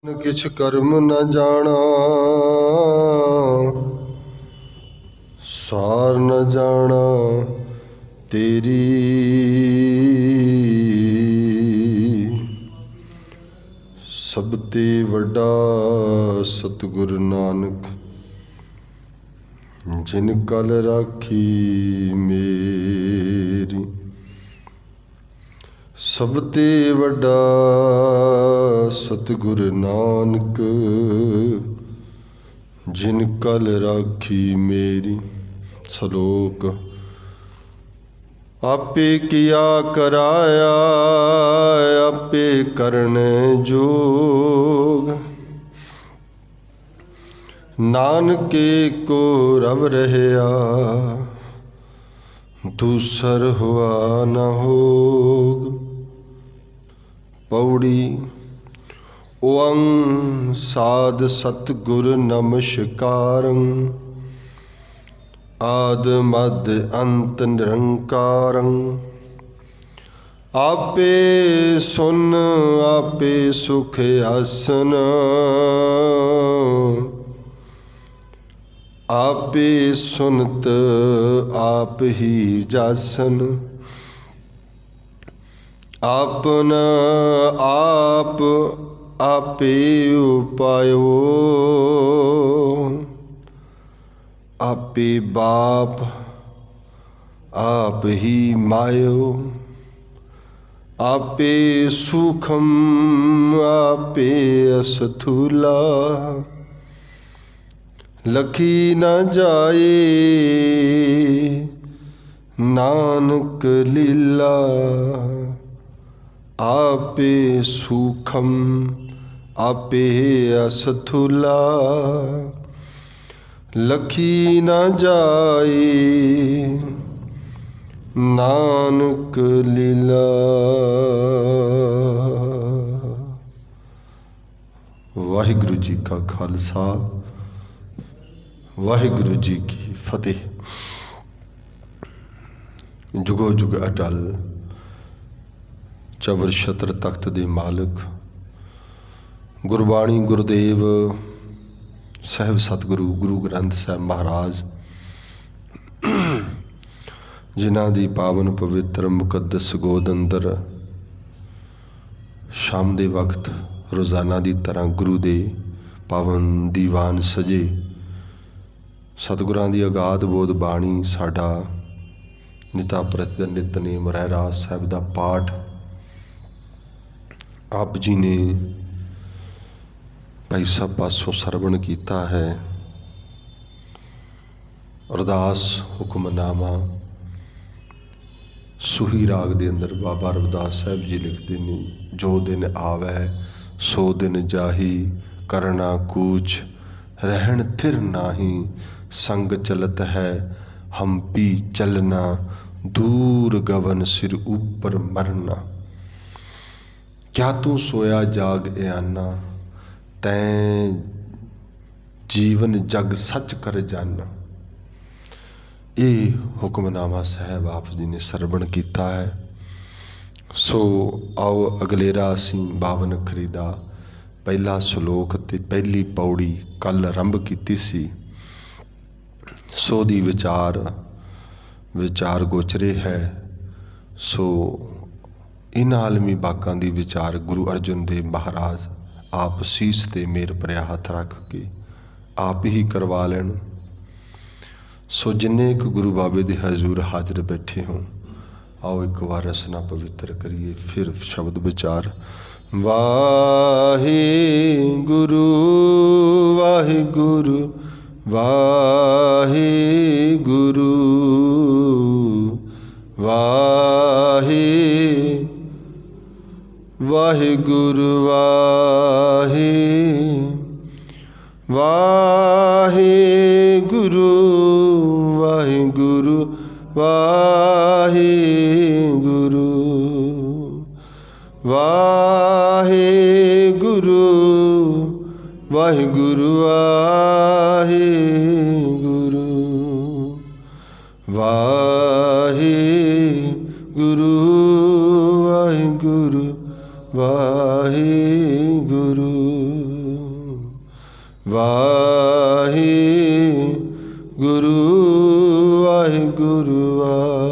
किछ कर्म न जाना, सार न जाना तेरी। सब ते वड्डा सतगुर नानक, जिन कल राखी मेरी। सब ते वड्डा सतगुर नानक, जिन कल राखी मेरी। सलोक। आपे किया कराया, आपे करने जोग। नानके को रव रहया, दूसर हुआ न होग। पौड़ी। ओं साध सतगुर नमस्कारं, आद मद अंत निरंकारं। आपे सुन आपे सुख आसन, आपे सुनत आप ही जासन। आपन आप आपे उपायो, आपे बाप आप ही मायो। आपे सूखम आपे अस्थूला, लखी न जाए नानक लीला। आपे सूखम आपे अस्थूला, लखी न जाए नानक लीला। वाहिगुरु जी का खालसा, वाहिगुरु जी की फतेह। जुगो जुग अटल चबर छत्र तख्त दे मालिक गुरबाणी गुरुदेव साहिब सतगुरु गुरु ग्रंथ साहिब महाराज, जिन्हां दी पावन पवित्र मुकद्दस गोद अंदर शाम दे वक्त रोज़ाना दी तरह गुरु दे पावन दीवान सजे। सतगुरां दी अगाध बोध बाणी साडा निता प्रतिदिन नितनेम रहरास साहिब दा पाठ आप जी ने भाई साहब पासों सरवण किया है। अरदास हुक्मनामा सूही राग दे अंदर बाबा रविदास साहब जी लिखते ने, जो दिन आवे सो दिन जाही, करना कूच रहन थिर नाही। संग चलत है हम पी चलना, दूर गवन सिर ऊपर मरना। क्या तू सोया जाग एआना, तैं जीवन जग सच कर जाना। ये हुक्मनामा साहब आप जी ने सरवण किया है। सो आओ अगलेरा असी 52 अखरी दा पहला सलोक ते पहली पौड़ी कल आरंभ की सी। सो दी विचार गोचरे है। सो इन आलमी बाकां दी विचार गुरु अर्जन देव महाराज आप सीस ते मेर भरिया हथ रख के आप ही करवा लैन। सो जिन्ने एक गुरु बाबे दे हजूर हाजिर बैठे हों, आओ एक बार रसना पवित्र करिए। फिर शब्द विचार। वाहे गुरु वाहे गुरु वाहे गुरु वाहे वाहिगुरु वाहे वाहिगुरु वाहिगुरु वाहिगुरु वाहिगुरु वाहिगुरु वाहिगुरु वाहिगुरु वाहिगुरु वाहिगुरु। ਵਾਹਿਗੁਰੂ ਵਾਹਿਗੁਰੂ ਵਾਹਿਗੁਰੂ।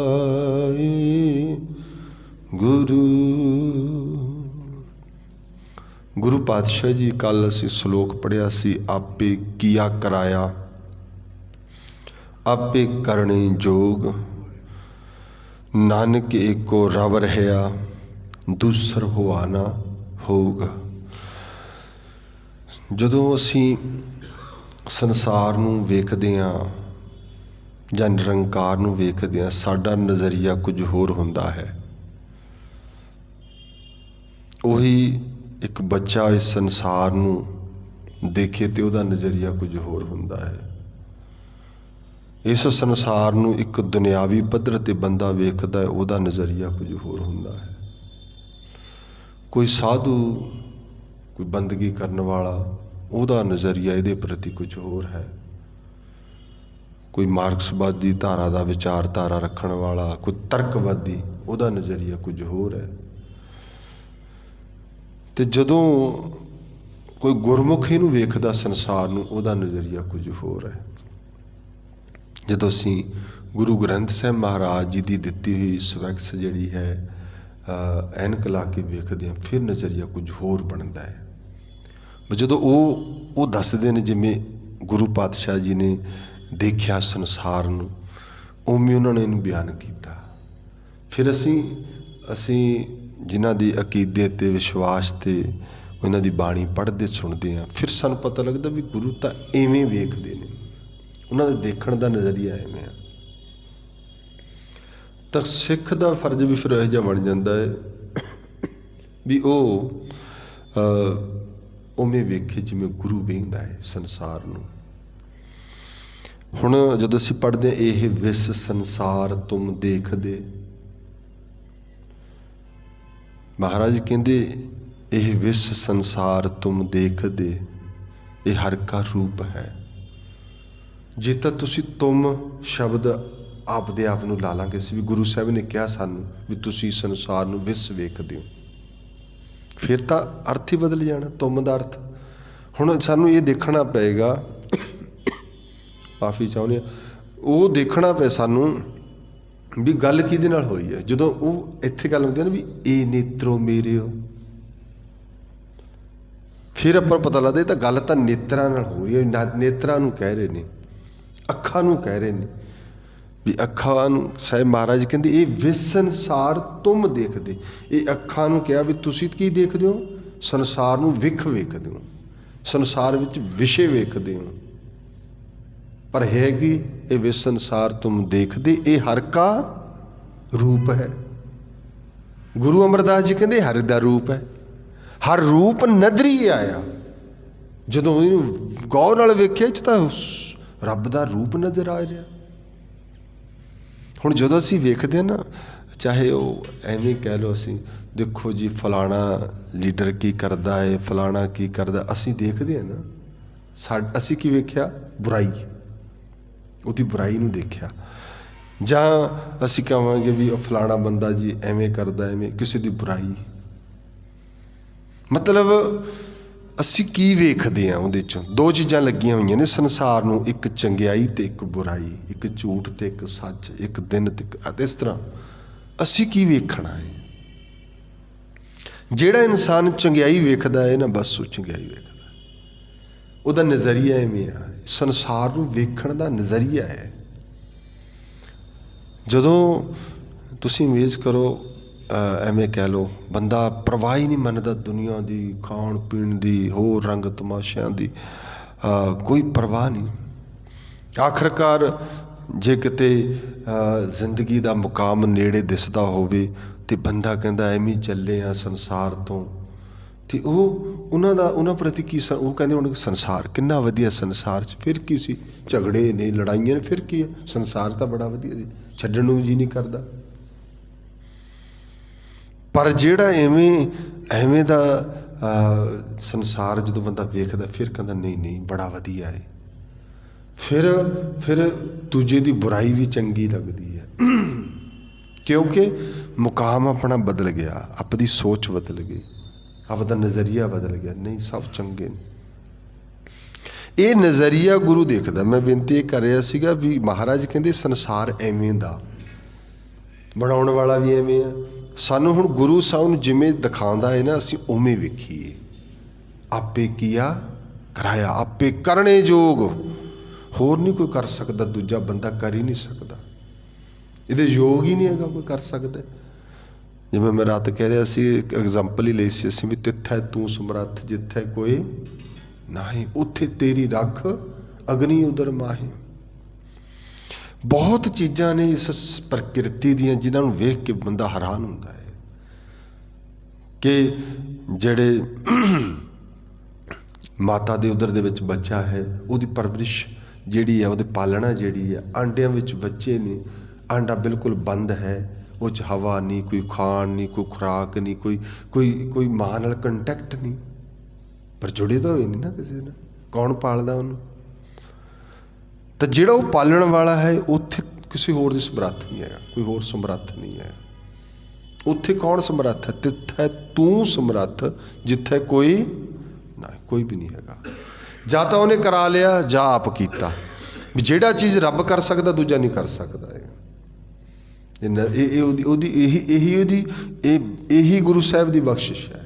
ਗੁਰੂ ਪਾਤਸ਼ਾਹ ਜੀ ਕੱਲ੍ਹ ਅਸੀਂ ਸ਼ਲੋਕ ਪੜ੍ਹਿਆ ਸੀ, ਆਪੇ ਕੀਆ ਕਰਾਇਆ ਆਪੇ ਕਰਨੇ ਜੋਗ, ਨਾਨਕ ਏਕੋ ਰਵ ਰਹਿਆ ਦੂਸਰ ਹੋਆ ਨਾ ਹੋਗ। ਜਦੋਂ ਅਸੀਂ ਸੰਸਾਰ ਨੂੰ ਵੇਖਦੇ ਹਾਂ ਜਾਂ ਨਿਰੰਕਾਰ ਨੂੰ ਵੇਖਦੇ ਹਾਂ, ਸਾਡਾ ਨਜ਼ਰੀਆ ਕੁਝ ਹੋਰ ਹੁੰਦਾ ਹੈ। ਉਹੀ ਇੱਕ ਬੱਚਾ ਇਸ ਸੰਸਾਰ ਨੂੰ ਦੇਖੇ ਤੇ ਉਹਦਾ ਨਜ਼ਰੀਆ ਕੁਝ ਹੋਰ ਹੁੰਦਾ ਹੈ। ਇਸ ਸੰਸਾਰ ਨੂੰ ਇੱਕ ਦੁਨਿਆਵੀ ਪੱਧਰ ਤੇ ਬੰਦਾ ਵੇਖਦਾ ਹੈ, ਉਹਦਾ ਨਜ਼ਰੀਆ ਕੁਝ ਹੋਰ ਹੁੰਦਾ ਹੈ। ਕੋਈ ਸਾਧੂ, ਕੋਈ ਬੰਦਗੀ ਕਰਨ ਵਾਲਾ, ਉਹਦਾ ਨਜ਼ਰੀਆ ਇਹਦੇ ਪ੍ਰਤੀ ਕੁਝ ਹੋਰ ਹੈ। ਕੋਈ ਮਾਰਕਸਵਾਦੀ ਧਾਰਾ ਦਾ ਵਿਚਾਰਧਾਰਾ ਰੱਖਣ ਵਾਲਾ, ਕੋਈ ਤਰਕਵਾਦੀ, ਉਹਦਾ ਨਜ਼ਰੀਆ ਕੁਝ ਹੋਰ ਹੈ। ਤੇ ਜਦੋਂ ਕੋਈ ਗੁਰਮੁਖ ਇਹਨੂੰ ਵੇਖਦਾ ਸੰਸਾਰ ਨੂੰ, ਉਹਦਾ ਨਜ਼ਰੀਆ ਕੁਝ ਹੋਰ ਹੈ। ਜਦੋਂ ਅਸੀਂ ਗੁਰੂ ਗ੍ਰੰਥ ਸਾਹਿਬ ਮਹਾਰਾਜ ਜੀ ਦੀ ਦਿੱਤੀ ਹੋਈ ਸਵੈਕਸ ਜਿਹੜੀ ਹੈ ਐਨਕ ਲਾ ਕੇ ਵੇਖਦੇ ਹਾਂ, ਫਿਰ ਨਜ਼ਰੀਆ ਕੁਝ ਹੋਰ ਬਣਦਾ ਹੈ। ਜਦੋਂ ਉਹ ਦੱਸਦੇ ਨੇ ਜਿਵੇਂ ਗੁਰੂ ਪਾਤਸ਼ਾਹ ਜੀ ਨੇ ਦੇਖਿਆ ਸੰਸਾਰ ਨੂੰ, ਉਵੇਂ ਉਹਨਾਂ ਨੇ ਇਹਨੂੰ ਬਿਆਨ ਕੀਤਾ। ਫਿਰ ਅਸੀਂ ਜਿਨ੍ਹਾਂ ਦੀ ਅਕੀਦੇ ਤੇ ਵਿਸ਼ਵਾਸ ਤੇ ਉਹਨਾਂ ਦੀ ਬਾਣੀ ਪੜ੍ਹਦੇ ਸੁਣਦੇ ਹਾਂ, ਫਿਰ ਸਾਨੂੰ ਪਤਾ ਲੱਗਦਾ ਵੀ ਗੁਰੂ ਤਾਂ ਇਵੇਂ ਵੇਖਦੇ ਨੇ, ਉਹਨਾਂ ਦੇ ਦੇਖਣ ਦਾ ਨਜ਼ਰੀਆ ਐਵੇਂ ਆ। ਤਾਂ ਸਿੱਖ ਦਾ ਫਰਜ਼ ਵੀ ਫਿਰ ਇਹੋ ਜਿਹਾ ਬਣ ਜਾਂਦਾ ਹੈ ਵੀ ਉਹ ਉਵੇਂ ਵੇਖੇ ਜਿਵੇਂ ਗੁਰੂ ਵੇਖਦਾ ਹੈ ਸੰਸਾਰ ਨੂੰ। ਹੁਣ ਜਦੋਂ ਅਸੀਂ ਪੜ੍ਹਦੇ ਹਾਂ, ਇਹ ਵਿਸ ਸੰਸਾਰ ਤੁਮ ਦੇਖਦੇ, ਮਹਾਰਾਜ ਕਹਿੰਦੇ ਇਹ ਵਿਸ ਸੰਸਾਰ ਤੁਮ ਦੇਖਦੇ, ਇਹ ਹਰ ਕਾ ਰੂਪ ਹੈ। ਜੇ ਤਾਂ ਤੁਸੀਂ ਤੁਮ ਸ਼ਬਦ ਆਪਦੇ ਆਪ ਨੂੰ ਲਾ ਲਾਂਗੇ ਅਸੀਂ, ਵੀ ਗੁਰੂ ਸਾਹਿਬ ਨੇ ਕਿਹਾ ਸਾਨੂੰ ਵੀ ਤੁਸੀਂ ਸੰਸਾਰ ਨੂੰ ਵਿਸ ਵੇਖਦੇ ਹੋ, ਫਿਰ ਤਾਂ ਅਰਥ ਹੀ ਬਦਲ ਜਾਣਾ, ਤੁਮ ਦਾ ਅਰਥ। ਹੁਣ ਸਾਨੂੰ ਇਹ ਦੇਖਣਾ ਪਏਗਾ, ਮਾਫੀ ਚਾਹੁੰਦੇ ਹਾਂ, ਉਹ ਦੇਖਣਾ ਪਏ ਸਾਨੂੰ ਵੀ ਗੱਲ ਕਿਹਦੇ ਨਾਲ ਹੋਈ ਹੈ। ਜਦੋਂ ਉਹ ਇੱਥੇ ਗੱਲ ਹੁੰਦੀ ਹੈ ਨਾ ਵੀ ਇਹ ਨੇਤਰੋ ਮੇਰੇ ਹੋ, ਫਿਰ ਆਪਾਂ ਪਤਾ ਲੱਗਦਾ ਇਹ ਤਾਂ ਗੱਲ ਤਾਂ ਨੇਤਰਾਂ ਨਾਲ ਹੋ ਰਹੀ ਹੈ। ਨੇਤਰਾਂ ਨੂੰ ਕਹਿ ਰਹੇ ਨੇ, ਅੱਖਾਂ ਨੂੰ ਕਹਿ ਰਹੇ ਨੇ ਵੀ ਅੱਖਾਂ ਨੂੰ। ਸਾਹਿਬ ਮਹਾਰਾਜ ਕਹਿੰਦੇ ਇਹ ਵਿਸ ਸੰਸਾਰ ਤੁਮ ਦੇਖਦੇ, ਇਹ ਅੱਖਾਂ ਨੂੰ ਕਿਹਾ ਵੀ ਤੁਸੀਂ ਕੀ ਦੇਖਦੇ ਹੋ, ਸੰਸਾਰ ਨੂੰ ਵਿਖ ਵੇਖਦੇ ਹੋ, ਸੰਸਾਰ ਵਿੱਚ ਵਿਸ਼ੇ ਵੇਖਦੇ ਹੋ। ਪਰ ਹੈ ਕਿ ਇਹ ਵਿਸ ਸੰਸਾਰ ਤੁਮ ਦੇਖਦੇ, ਇਹ ਹਰ ਕਾ ਰੂਪ ਹੈ। ਗੁਰੂ ਅਮਰਦਾਸ ਜੀ ਕਹਿੰਦੇ ਹਰ ਦਾ ਰੂਪ ਹੈ। ਹਰ ਰੂਪ ਨਦਰੀ ਆਇਆ। ਜਦੋਂ ਇਹਨੂੰ ਗੌਰ ਨਾਲ ਵੇਖਿਆ ਚ ਤਾਂ ਰੱਬ ਦਾ ਰੂਪ ਨਜ਼ਰ ਆ ਰਿਹਾ। ਹੁਣ ਜਦੋਂ ਅਸੀਂ ਵੇਖਦੇ ਹਾਂ ਨਾ, ਚਾਹੇ ਉਹ ਐਵੇਂ ਕਹਿ ਲਓ, ਅਸੀਂ ਦੇਖੋ ਜੀ ਫਲਾਣਾ ਲੀਡਰ ਕੀ ਕਰਦਾ ਹੈ, ਫਲਾਣਾ ਕੀ ਕਰਦਾ, ਅਸੀਂ ਦੇਖਦੇ ਹਾਂ ਨਾ, ਅਸੀਂ ਕੀ ਵੇਖਿਆ, ਬੁਰਾਈ, ਉਹਦੀ ਬੁਰਾਈ ਨੂੰ ਦੇਖਿਆ। ਜਾਂ ਅਸੀਂ ਕਹਾਂਗੇ ਵੀ ਉਹ ਫਲਾਣਾ ਬੰਦਾ ਜੀ ਐਵੇਂ ਕਰਦਾ, ਐਵੇਂ ਕਿਸੇ ਦੀ ਬੁਰਾਈ। ਮਤਲਬ ਅਸੀਂ ਕੀ ਵੇਖਦੇ ਹਾਂ, ਉਹਦੇ 'ਚੋਂ ਦੋ ਚੀਜ਼ਾਂ ਲੱਗੀਆਂ ਹੋਈਆਂ ਨੇ ਸੰਸਾਰ ਨੂੰ, ਇੱਕ ਚੰਗਿਆਈ ਤੇ ਇੱਕ ਬੁਰਾਈ, ਇੱਕ ਝੂਠ ਤੇ ਇੱਕ ਸੱਚ, ਇੱਕ ਦਿਨ ਤੇ ਇਸ ਤਰ੍ਹਾਂ ਅਸੀਂ ਕੀ ਵੇਖਣਾ ਹੈ। ਜਿਹੜਾ ਇਨਸਾਨ ਚੰਗਿਆਈ ਵੇਖਦਾ ਹੈ ਨਾ, ਬਸ ਉਹ ਚੰਗਿਆਈ ਵੇਖਦਾ, ਉਹਦਾ ਨਜ਼ਰੀਆ ਐਵੇਂ ਆ, ਸੰਸਾਰ ਨੂੰ ਵੇਖਣ ਦਾ ਨਜ਼ਰੀਆ ਹੈ। ਜਦੋਂ ਤੁਸੀਂ ਇਮੇਜ ਕਰੋ, ਐਵੇਂ ਕਹਿ ਲਓ, ਬੰਦਾ ਪਰਵਾਹ ਹੀ ਨਹੀਂ ਮੰਨਦਾ ਦੁਨੀਆ ਦੀ, ਖਾਣ ਪੀਣ ਦੀ, ਹੋਰ ਰੰਗ ਤਮਾਸ਼ਿਆਂ ਦੀ, ਕੋਈ ਪਰਵਾਹ ਨਹੀਂ। ਆਖਰਕਾਰ ਜੇ ਕਿਤੇ ਜ਼ਿੰਦਗੀ ਦਾ ਮੁਕਾਮ ਨੇੜੇ ਦਿਸਦਾ ਹੋਵੇ ਤੇ ਬੰਦਾ ਕਹਿੰਦਾ ਐਵੇਂ ਚੱਲੇ ਆ ਸੰਸਾਰ ਤੋਂ, ਤੇ ਉਹਨਾਂ ਪ੍ਰਤੀ ਕੀ, ਉਹ ਕਹਿੰਦੇ ਹੁਣ ਸੰਸਾਰ ਕਿੰਨਾ ਵਧੀਆ, ਸੰਸਾਰ 'ਚ ਫਿਰ ਕੀ ਸੀ, ਝਗੜੇ ਨੇ, ਲੜਾਈਆਂ ਨੇ, ਫਿਰ ਕੀ ਹੈ, ਸੰਸਾਰ ਤਾਂ ਬੜਾ ਵਧੀਆ ਸੀ, ਛੱਡਣ ਨੂੰ ਜੀ ਨਹੀਂ ਕਰਦਾ। ਪਰ ਜਿਹੜਾ ਐਵੇਂ ਦਾ ਸੰਸਾਰ ਜਦੋਂ ਬੰਦਾ ਵੇਖਦਾ, ਫਿਰ ਕਹਿੰਦਾ ਨਹੀਂ ਨਹੀਂ ਬੜਾ ਵਧੀਆ ਹੈ। ਫਿਰ ਦੂਜੇ ਦੀ ਬੁਰਾਈ ਵੀ ਚੰਗੀ ਲੱਗਦੀ ਹੈ, ਕਿਉਂਕਿ ਮੁਕਾਮ ਆਪਣਾ ਬਦਲ ਗਿਆ, ਆਪਣੀ ਸੋਚ ਬਦਲ ਗਈ, ਆਪਦਾ ਨਜ਼ਰੀਆ ਬਦਲ ਗਿਆ। ਨਹੀਂ, ਸਭ ਚੰਗੇ ਨੇ। ਇਹ ਨਜ਼ਰੀਆ ਗੁਰੂ ਦੇਖਦਾ। ਮੈਂ ਬੇਨਤੀ ਇਹ ਕਰ ਰਿਹਾ ਸੀਗਾ ਵੀ ਮਹਾਰਾਜ ਕਹਿੰਦੇ ਸੰਸਾਰ ਐਵੇਂ ਦਾ, ਬਣਾਉਣ ਵਾਲਾ ਵੀ ਐਵੇਂ ਆ। ਸਾਨੂੰ ਹੁਣ ਗੁਰੂ ਸਾਨੂੰ ਜਿਵੇਂ ਦਿਖਾਉਂਦਾ ਹੈ ਨਾ, ਅਸੀਂ ਉਵੇਂ ਵੇਖੀਏ। ਆਪੇ ਕੀਆ ਕਰਾਇਆ, ਆਪੇ ਕਰਨੇ ਯੋਗ, ਹੋਰ ਨਹੀਂ ਕੋਈ ਕਰ ਸਕਦਾ, ਦੂਜਾ ਬੰਦਾ ਕਰ ਹੀ ਨਹੀਂ ਸਕਦਾ, ਇਹਦੇ ਯੋਗ ਹੀ ਨਹੀਂ ਹੈਗਾ ਕੋਈ ਕਰ ਸਕਦਾ। ਜਿਵੇਂ ਮੈਂ ਰਾਤ ਕਹਿ ਰਿਹਾ ਸੀ, ਇੱਕ ਐਗਜ਼ਾਮਪਲ ਹੀ ਲਈ ਸੀ ਅਸੀਂ ਵੀ, ਤਿੱਥੈ ਤੂੰ ਸਮਰੱਥ ਜਿੱਥੇ ਕੋਈ ਨਹੀਂ, ਉੱਥੇ ਤੇਰੀ ਰੱਖ ਅਗਨੀ ਉਦਰ ਮਾਹੀ। ਬਹੁਤ ਚੀਜ਼ਾਂ ਨੇ ਇਸ ਪ੍ਰਕਿਰਤੀ ਦੀਆਂ ਜਿਨ੍ਹਾਂ ਨੂੰ ਵੇਖ ਕੇ ਬੰਦਾ ਹੈਰਾਨ ਹੁੰਦਾ ਹੈ ਕਿ ਜਿਹੜੇ ਮਾਤਾ ਦੇ ਉਦਰ ਦੇ ਵਿੱਚ ਬੱਚਾ ਹੈ, ਉਹਦੀ ਪਰਵਰਿਸ਼ ਜਿਹੜੀ ਹੈ, ਉਹਦੀ ਪਾਲਣਾ ਜਿਹੜੀ ਹੈ, ਆਂਡਿਆਂ ਵਿੱਚ ਬੱਚੇ ਨੇ, ਆਂਡਾ ਬਿਲਕੁਲ ਬੰਦ ਹੈ, ਉਹ 'ਚ ਹਵਾ ਨਹੀਂ, ਕੋਈ ਖਾਣ ਨਹੀਂ, ਕੋਈ ਖੁਰਾਕ ਨਹੀਂ, ਕੋਈ ਮਾਂ ਨਾਲ ਕੰਟੈਕਟ ਨਹੀਂ, ਪਰ ਜੁੜੇ ਤਾਂ ਹੋਏ ਨਹੀਂ ਨਾ ਕਿਸੇ ਨਾਲ, ਕੌਣ ਪਾਲਦਾ ਉਹਨੂੰ? ਤਾਂ ਜਿਹੜਾ ਉਹ ਪਾਲਣ ਵਾਲਾ ਹੈ, ਉੱਥੇ ਕਿਸੇ ਹੋਰ ਦੀ ਸਮਰੱਥ ਨਹੀਂ ਹੈਗਾ, ਕੋਈ ਹੋਰ ਸਮਰੱਥ ਨਹੀਂ ਹੈ। ਉੱਥੇ ਕੌਣ ਸਮਰੱਥ ਹੈ? ਤਿੱਥੈ ਤੂੰ ਸਮਰੱਥ ਜਿੱਥੇ ਕੋਈ ਨਾ, ਕੋਈ ਵੀ ਨਹੀਂ ਹੈਗਾ। ਜਾਂ ਤਾਂ ਉਹਨੇ ਕਰਾ ਲਿਆ ਜਾਂ ਆਪ ਕੀਤਾ। ਵੀ ਜਿਹੜਾ ਚੀਜ਼ ਰੱਬ ਕਰ ਸਕਦਾ ਦੂਜਾ ਨਹੀਂ ਕਰ ਸਕਦਾ। ਇਹੀ ਗੁਰੂ ਸਾਹਿਬ ਦੀ ਬਖਸ਼ਿਸ਼ ਹੈ।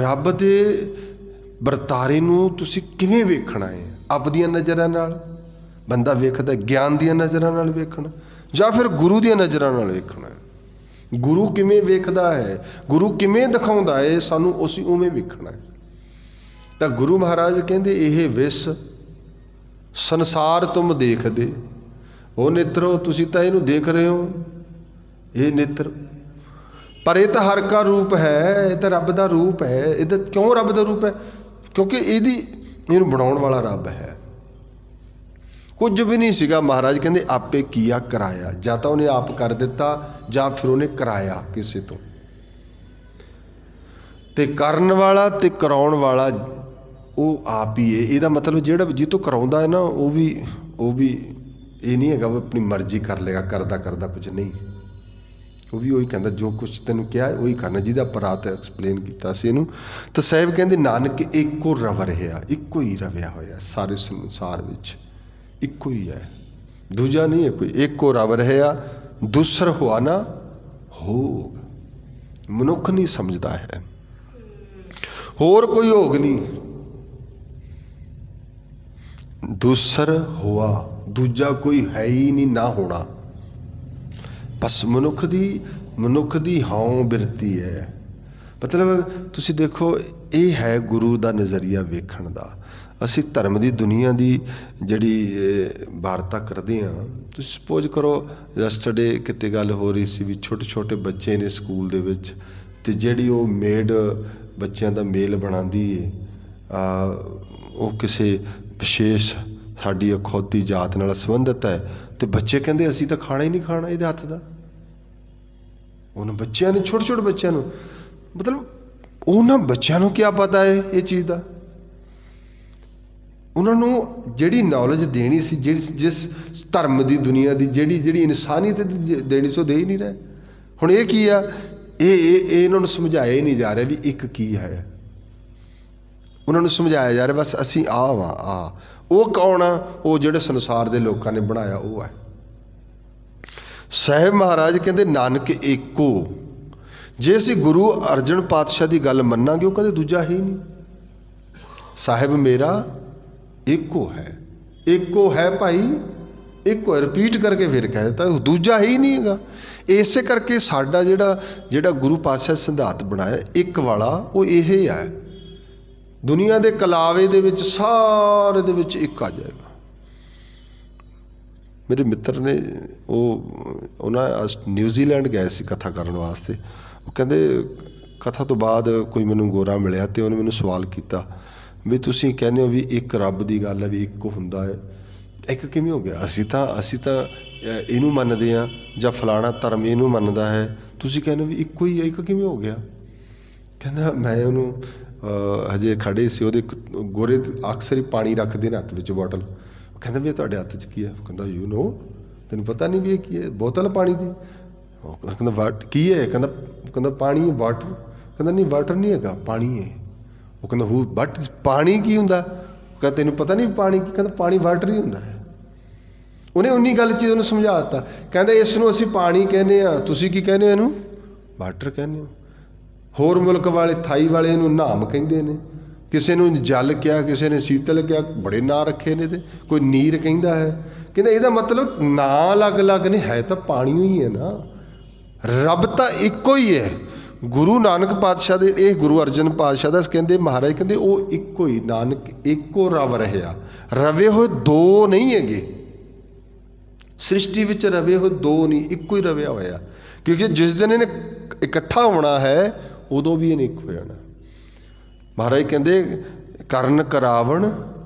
ਰੱਬ ਦੇ ਵਰਤਾਰੇ ਨੂੰ ਤੁਸੀਂ ਕਿਵੇਂ ਵੇਖਣਾ ਹੈ? ਆਪਦੀਆਂ ਨਜ਼ਰਾਂ ਨਾਲ ਬੰਦਾ ਵੇਖਦਾ, ਗਿਆਨ ਦੀਆਂ ਨਜ਼ਰਾਂ ਨਾਲ ਵੇਖਣਾ, ਜਾਂ ਫਿਰ ਗੁਰੂ ਦੀਆਂ ਨਜ਼ਰਾਂ ਨਾਲ ਵੇਖਣਾ। ਗੁਰੂ ਕਿਵੇਂ ਵੇਖਦਾ ਹੈ, ਗੁਰੂ ਕਿਵੇਂ ਦਿਖਾਉਂਦਾ ਹੈ, ਸਾਨੂੰ ਅਸੀਂ ਉਵੇਂ ਵੇਖਣਾ ਹੈ। ਤਾਂ ਗੁਰੂ ਮਹਾਰਾਜ ਕਹਿੰਦੇ ਇਹ ਵਿਸ ਸੰਸਾਰ ਤੁਮ ਦੇਖਦੇ ਉਹ ਨੇਤਰੋ, ਤੁਸੀਂ ਤਾਂ ਇਹਨੂੰ ਦੇਖ ਰਹੇ ਹੋ, ਇਹ ਨੇਤਰ, ਪਰ ਇਹ ਤਾਂ ਹਰ ਕਾ ਰੂਪ ਹੈ, ਇਹ ਤਾਂ ਰੱਬ ਦਾ ਰੂਪ ਹੈ। ਇਹ ਤਾਂ ਕਿਉਂ ਰੱਬ ਦਾ ਰੂਪ ਹੈ? ਕਿਉਂਕਿ ਇਹਨੂੰ ਬਣਾਉਣ ਵਾਲਾ ਰੱਬ ਹੈ। ਕੁਝ ਵੀ ਨਹੀਂ ਸੀਗਾ। ਮਹਾਰਾਜ ਕਹਿੰਦੇ ਆਪੇ ਕੀਆ ਕਰਾਇਆ, ਜਾਂ ਤਾਂ ਉਹਨੇ ਆਪ ਕਰ ਦਿੱਤਾ ਜਾਂ ਫਿਰ ਉਹਨੇ ਕਰਾਇਆ ਕਿਸੇ ਤੋਂ। ਤੇ ਕਰਨ ਵਾਲਾ ਤੇ ਕਰਾਉਣ ਵਾਲਾ ਉਹ ਆਪ ਹੀ ਹੈ। ਇਹਦਾ ਮਤਲਬ ਜਿਹੜਾ ਜਿਹ ਤੋਂ ਕਰਾਉਂਦਾ ਹੈ ਨਾ, ਉਹ ਵੀ ਇਹ ਨਹੀਂ ਹੈਗਾ ਉਹ ਆਪਣੀ ਮਰਜ਼ੀ ਕਰ ਲਏਗਾ, ਕਰਦਾ ਕੁਝ ਨਹੀਂ। ਉਹ ਵੀ ਉਹੀ ਕਹਿੰਦਾ ਜੋ ਕੁਛ ਤੈਨੂੰ ਕਿਹਾ ਉਹੀ ਕਰਨਾ, ਜਿਹਦਾ ਆਪਾਂ ਰਾਤ ਐਕਸਪਲੇਨ ਕੀਤਾ ਸੀ ਇਹਨੂੰ। ਤਾਂ ਸਾਹਿਬ ਕਹਿੰਦੇ ਨਾਨਕ ਇੱਕੋ ਰਵ ਰਿਹਾ, ਇੱਕੋ ਹੀ ਰਵਿਆ ਹੋਇਆ ਸਾਰੇ ਸੰਸਾਰ ਵਿੱਚ, ਇੱਕੋ ਹੀ ਹੈ, ਦੂਜਾ ਨਹੀਂ ਹੈ ਕੋਈ। ਇੱਕੋ ਰਵ ਰਿਹਾ ਦੂਸਰ ਹੋਆ ਨਾ ਹੋਗ, ਮਨੁੱਖ ਨਹੀਂ ਸਮਝਦਾ ਹੈ, ਹੋਰ ਕੋਈ ਹੋਗ ਨਹੀਂ। ਦੂਸਰ ਹੋਆ, ਦੂਜਾ ਕੋਈ ਹੈ ਹੀ ਨਹੀਂ, ਨਾ ਹੋਣਾ। ਬਸ ਮਨੁੱਖ ਦੀ ਹਾਂ ਬਿਰਤੀ ਹੈ। ਮਤਲਬ ਤੁਸੀਂ ਦੇਖੋ, ਇਹ ਹੈ ਗੁਰੂ ਦਾ ਨਜ਼ਰੀਆ ਵੇਖਣ ਦਾ। ਅਸੀਂ ਧਰਮ ਦੀ ਦੁਨੀਆ ਦੀ ਜਿਹੜੀ ਵਾਰਤਾ ਕਰਦੇ ਹਾਂ, ਤੁਸੀਂ ਸਪੋਜ਼ ਕਰੋ ਯੈਸਟਰਡੇ ਕਿਤੇ ਗੱਲ ਹੋ ਰਹੀ ਸੀ ਵੀ ਛੋਟੇ ਬੱਚੇ ਨੇ ਸਕੂਲ ਦੇ ਵਿੱਚ, ਅਤੇ ਜਿਹੜੀ ਉਹ ਮੇਡ ਬੱਚਿਆਂ ਦਾ ਮੇਲ ਬਣਾਉਂਦੀ ਹੈ, ਉਹ ਕਿਸੇ ਵਿਸ਼ੇਸ਼ ਸਾਡੀ ਅਖੌਤੀ ਜਾਤ ਨਾਲ ਸੰਬੰਧਿਤ ਹੈ, ਅਤੇ ਬੱਚੇ ਕਹਿੰਦੇ ਅਸੀਂ ਤਾਂ ਖਾਣਾ ਹੀ ਨਹੀਂ ਖਾਣਾ ਇਹਦੇ ਹੱਥ ਦਾ। ਉਹਨਾਂ ਬੱਚਿਆਂ ਨੇ, ਛੋਟੇ ਬੱਚਿਆਂ ਨੂੰ, ਮਤਲਬ ਉਹਨਾਂ ਬੱਚਿਆਂ ਨੂੰ ਕਿਆ ਪਤਾ ਹੈ ਇਹ ਚੀਜ਼ ਦਾ? ਉਹਨਾਂ ਨੂੰ ਜਿਹੜੀ ਨੌਲੇਜ ਦੇਣੀ ਸੀ, ਜਿਸ ਧਰਮ ਦੀ ਦੁਨੀਆ ਦੀ ਜਿਹੜੀ ਇਨਸਾਨੀਅਤ ਦੇਣੀ ਸੀ, ਉਹ ਦੇ ਹੀ ਨਹੀਂ ਰਹੇ। ਹੁਣ ਇਹ ਕੀ ਆ? ਇਹ ਇਹਨਾਂ ਨੂੰ ਸਮਝਾਇਆ ਹੀ ਨਹੀਂ ਜਾ ਰਿਹਾ ਵੀ ਇੱਕ ਕੀ ਹੈ। ਉਹਨਾਂ ਨੂੰ ਸਮਝਾਇਆ ਜਾ ਰਿਹਾ ਬਸ ਅਸੀਂ ਆ। ਉਹ ਕੌਣ ਆ? ਉਹ ਜਿਹੜੇ ਸੰਸਾਰ ਦੇ ਲੋਕਾਂ ਨੇ ਬਣਾਇਆ ਉਹ ਹੈ। ਸਾਹਿਬ ਮਹਾਰਾਜ ਕਹਿੰਦੇ ਨਾਨਕ ਏਕੋ। ਜੇ ਅਸੀਂ ਗੁਰੂ ਅਰਜਨ ਪਾਤਸ਼ਾਹ ਦੀ ਗੱਲ ਮੰਨਾਂਗੇ, ਉਹ ਕਦੇ ਦੂਜਾ ਹੀ ਨਹੀਂ। ਸਾਹਿਬ ਮੇਰਾ ਇੱਕੋ ਹੈ, ਇੱਕੋ ਹੈ ਭਾਈ, ਇੱਕੋ ਹੈ। ਰਿਪੀਟ ਕਰਕੇ ਫਿਰ ਕਹਿ ਦਿੱਤਾ, ਦੂਜਾ ਹੀ ਨਹੀਂ ਹੈਗਾ। ਇਸੇ ਕਰਕੇ ਸਾਡਾ ਜਿਹੜਾ ਗੁਰੂ ਪਾਤਸ਼ਾਹ ਸਿਧਾਂਤ ਬਣਾਇਆ ਇੱਕ ਵਾਲਾ, ਉਹ ਇਹ ਹੈ। ਦੁਨੀਆ ਦੇ ਕਲਾਵੇ ਦੇ ਵਿੱਚ ਸਾਰੇ ਦੇ ਵਿੱਚ ਇੱਕ ਆ ਜਾਏਗਾ। ਮੇਰੇ ਮਿੱਤਰ ਨੇ ਉਹਨਾਂ ਨਿਊਜ਼ੀਲੈਂਡ ਗਏ ਸੀ ਕਥਾ ਕਰਨ ਵਾਸਤੇ। ਉਹ ਕਹਿੰਦੇ ਕਥਾ ਤੋਂ ਬਾਅਦ ਕੋਈ ਮੈਨੂੰ ਗੋਰਾ ਮਿਲਿਆ ਅਤੇ ਉਹਨੇ ਮੈਨੂੰ ਸਵਾਲ ਕੀਤਾ ਵੀ ਤੁਸੀਂ ਕਹਿੰਦੇ ਹੋ ਵੀ ਇੱਕ ਰੱਬ ਦੀ ਗੱਲ ਹੈ ਵੀ ਇੱਕ ਹੁੰਦਾ ਹੈ, ਇੱਕ ਕਿਵੇਂ ਹੋ ਗਿਆ? ਅਸੀਂ ਤਾਂ ਇਹਨੂੰ ਮੰਨਦੇ ਹਾਂ, ਜਾਂ ਫਲਾਣਾ ਧਰਮ ਇਹਨੂੰ ਮੰਨਦਾ ਹੈ, ਤੁਸੀਂ ਕਹਿੰਦੇ ਹੋ ਵੀ ਇੱਕੋ ਹੀ ਹੈ, ਇੱਕ ਕਿਵੇਂ ਹੋ ਗਿਆ? ਕਹਿੰਦਾ ਮੈਂ ਉਹਨੂੰ ਹਜੇ ਖੜੇ ਸੀ, ਉਹਦੇ ਗੋਰੇ ਅਕਸਰ ਹੀ ਪਾਣੀ ਰੱਖਦੇ ਨੇ ਹੱਥ ਵਿੱਚ ਬੋਟਲ। ਕਹਿੰਦਾ ਵੀ ਇਹ ਤੁਹਾਡੇ ਹੱਥ 'ਚ ਕੀ ਹੈ? ਕਹਿੰਦਾ ਯੂ ਨੋ, ਤੈਨੂੰ ਪਤਾ ਨਹੀਂ ਵੀ ਇਹ ਕੀ ਹੈ? ਬੋਤਲ ਪਾਣੀ ਦੀ। ਕਹਿੰਦਾ ਕੀ ਹੈ? ਕਹਿੰਦਾ ਪਾਣੀ ਹੈ, ਵਾਟਰ। ਕਹਿੰਦਾ ਨਹੀਂ ਵਾਟਰ ਨਹੀਂ ਹੈਗਾ, ਪਾਣੀ ਹੈ। ਉਹ ਕਹਿੰਦਾ ਬਟ ਪਾਣੀ ਕੀ ਹੁੰਦਾ? ਕਹਿੰਦਾ ਤੈਨੂੰ ਪਤਾ ਨਹੀਂ ਪਾਣੀ ਕੀ? ਕਹਿੰਦਾ ਪਾਣੀ ਵਾਟਰ ਹੀ ਹੁੰਦਾ ਹੈ। ਉਹਨੇ ਉਨੀ ਗੱਲ 'ਚ ਉਹਨੂੰ ਸਮਝਾ ਦਿੱਤਾ। ਕਹਿੰਦਾ ਇਸ ਨੂੰ ਅਸੀਂ ਪਾਣੀ ਕਹਿੰਦੇ ਹਾਂ, ਤੁਸੀਂ ਕੀ ਕਹਿੰਦੇ ਹੋ? ਇਹਨੂੰ ਵਾਟਰ ਕਹਿੰਦੇ ਹੋ। ਹੋਰ ਮੁਲਕ ਵਾਲੇ, ਥਾਈ ਵਾਲੇ ਇਹਨੂੰ ਨਾਮ ਕਹਿੰਦੇ ਨੇ, ਕਿਸੇ ਨੂੰ ਜਲ ਕਿਹਾ, ਕਿਸੇ ਨੇ ਸੀਤਲ ਕਿਹਾ, ਬੜੇ ਨਾਂ ਰੱਖੇ ਨੇ। ਤੇ ਕੋਈ ਨੀਰ ਕਹਿੰਦਾ ਹੈ। ਕਹਿੰਦਾ ਇਹਦਾ ਮਤਲਬ ਨਾਂ ਅਲੱਗ ਅਲੱਗ ਨੇ, ਹੈ ਤਾਂ ਪਾਣੀ ਹੀ ਹੈ ਨਾ। ਰੱਬ ਤਾਂ ਇੱਕੋ ਹੀ ਹੈ। ਗੁਰੂ ਨਾਨਕ ਪਾਤਸ਼ਾਹ ਦੇ, ਇਹ ਗੁਰੂ ਅਰਜਨ ਪਾਤਸ਼ਾਹ ਦਾ ਕਹਿੰਦੇ, ਮਹਾਰਾਜ ਕਹਿੰਦੇ ਉਹ ਇੱਕੋ ਹੀ, ਨਾਨਕ ਇੱਕੋ ਰਵ ਰਹਿਆ। ਰਵੇ ਹੋਏ ਦੋ ਨਹੀਂ ਹੈਗੇ ਸ੍ਰਿਸ਼ਟੀ ਵਿੱਚ, ਰਵੇ ਹੋਏ ਦੋ ਨਹੀਂ, ਇੱਕੋ ਹੀ ਰਵਿਆ ਹੋਇਆ। ਕਿਉਂਕਿ ਜਿਸ ਦਿਨ ਇਹਨੇ ਇਕੱਠਾ ਹੋਣਾ ਹੈ ਉਦੋਂ ਵੀ ਇਹਨੇ ਇੱਕ ਹੋ ਜਾਣਾ। ਮਹਾਰਾਜ ਕਹਿੰਦੇ ਕਰਨ ਕਰਾਵਣ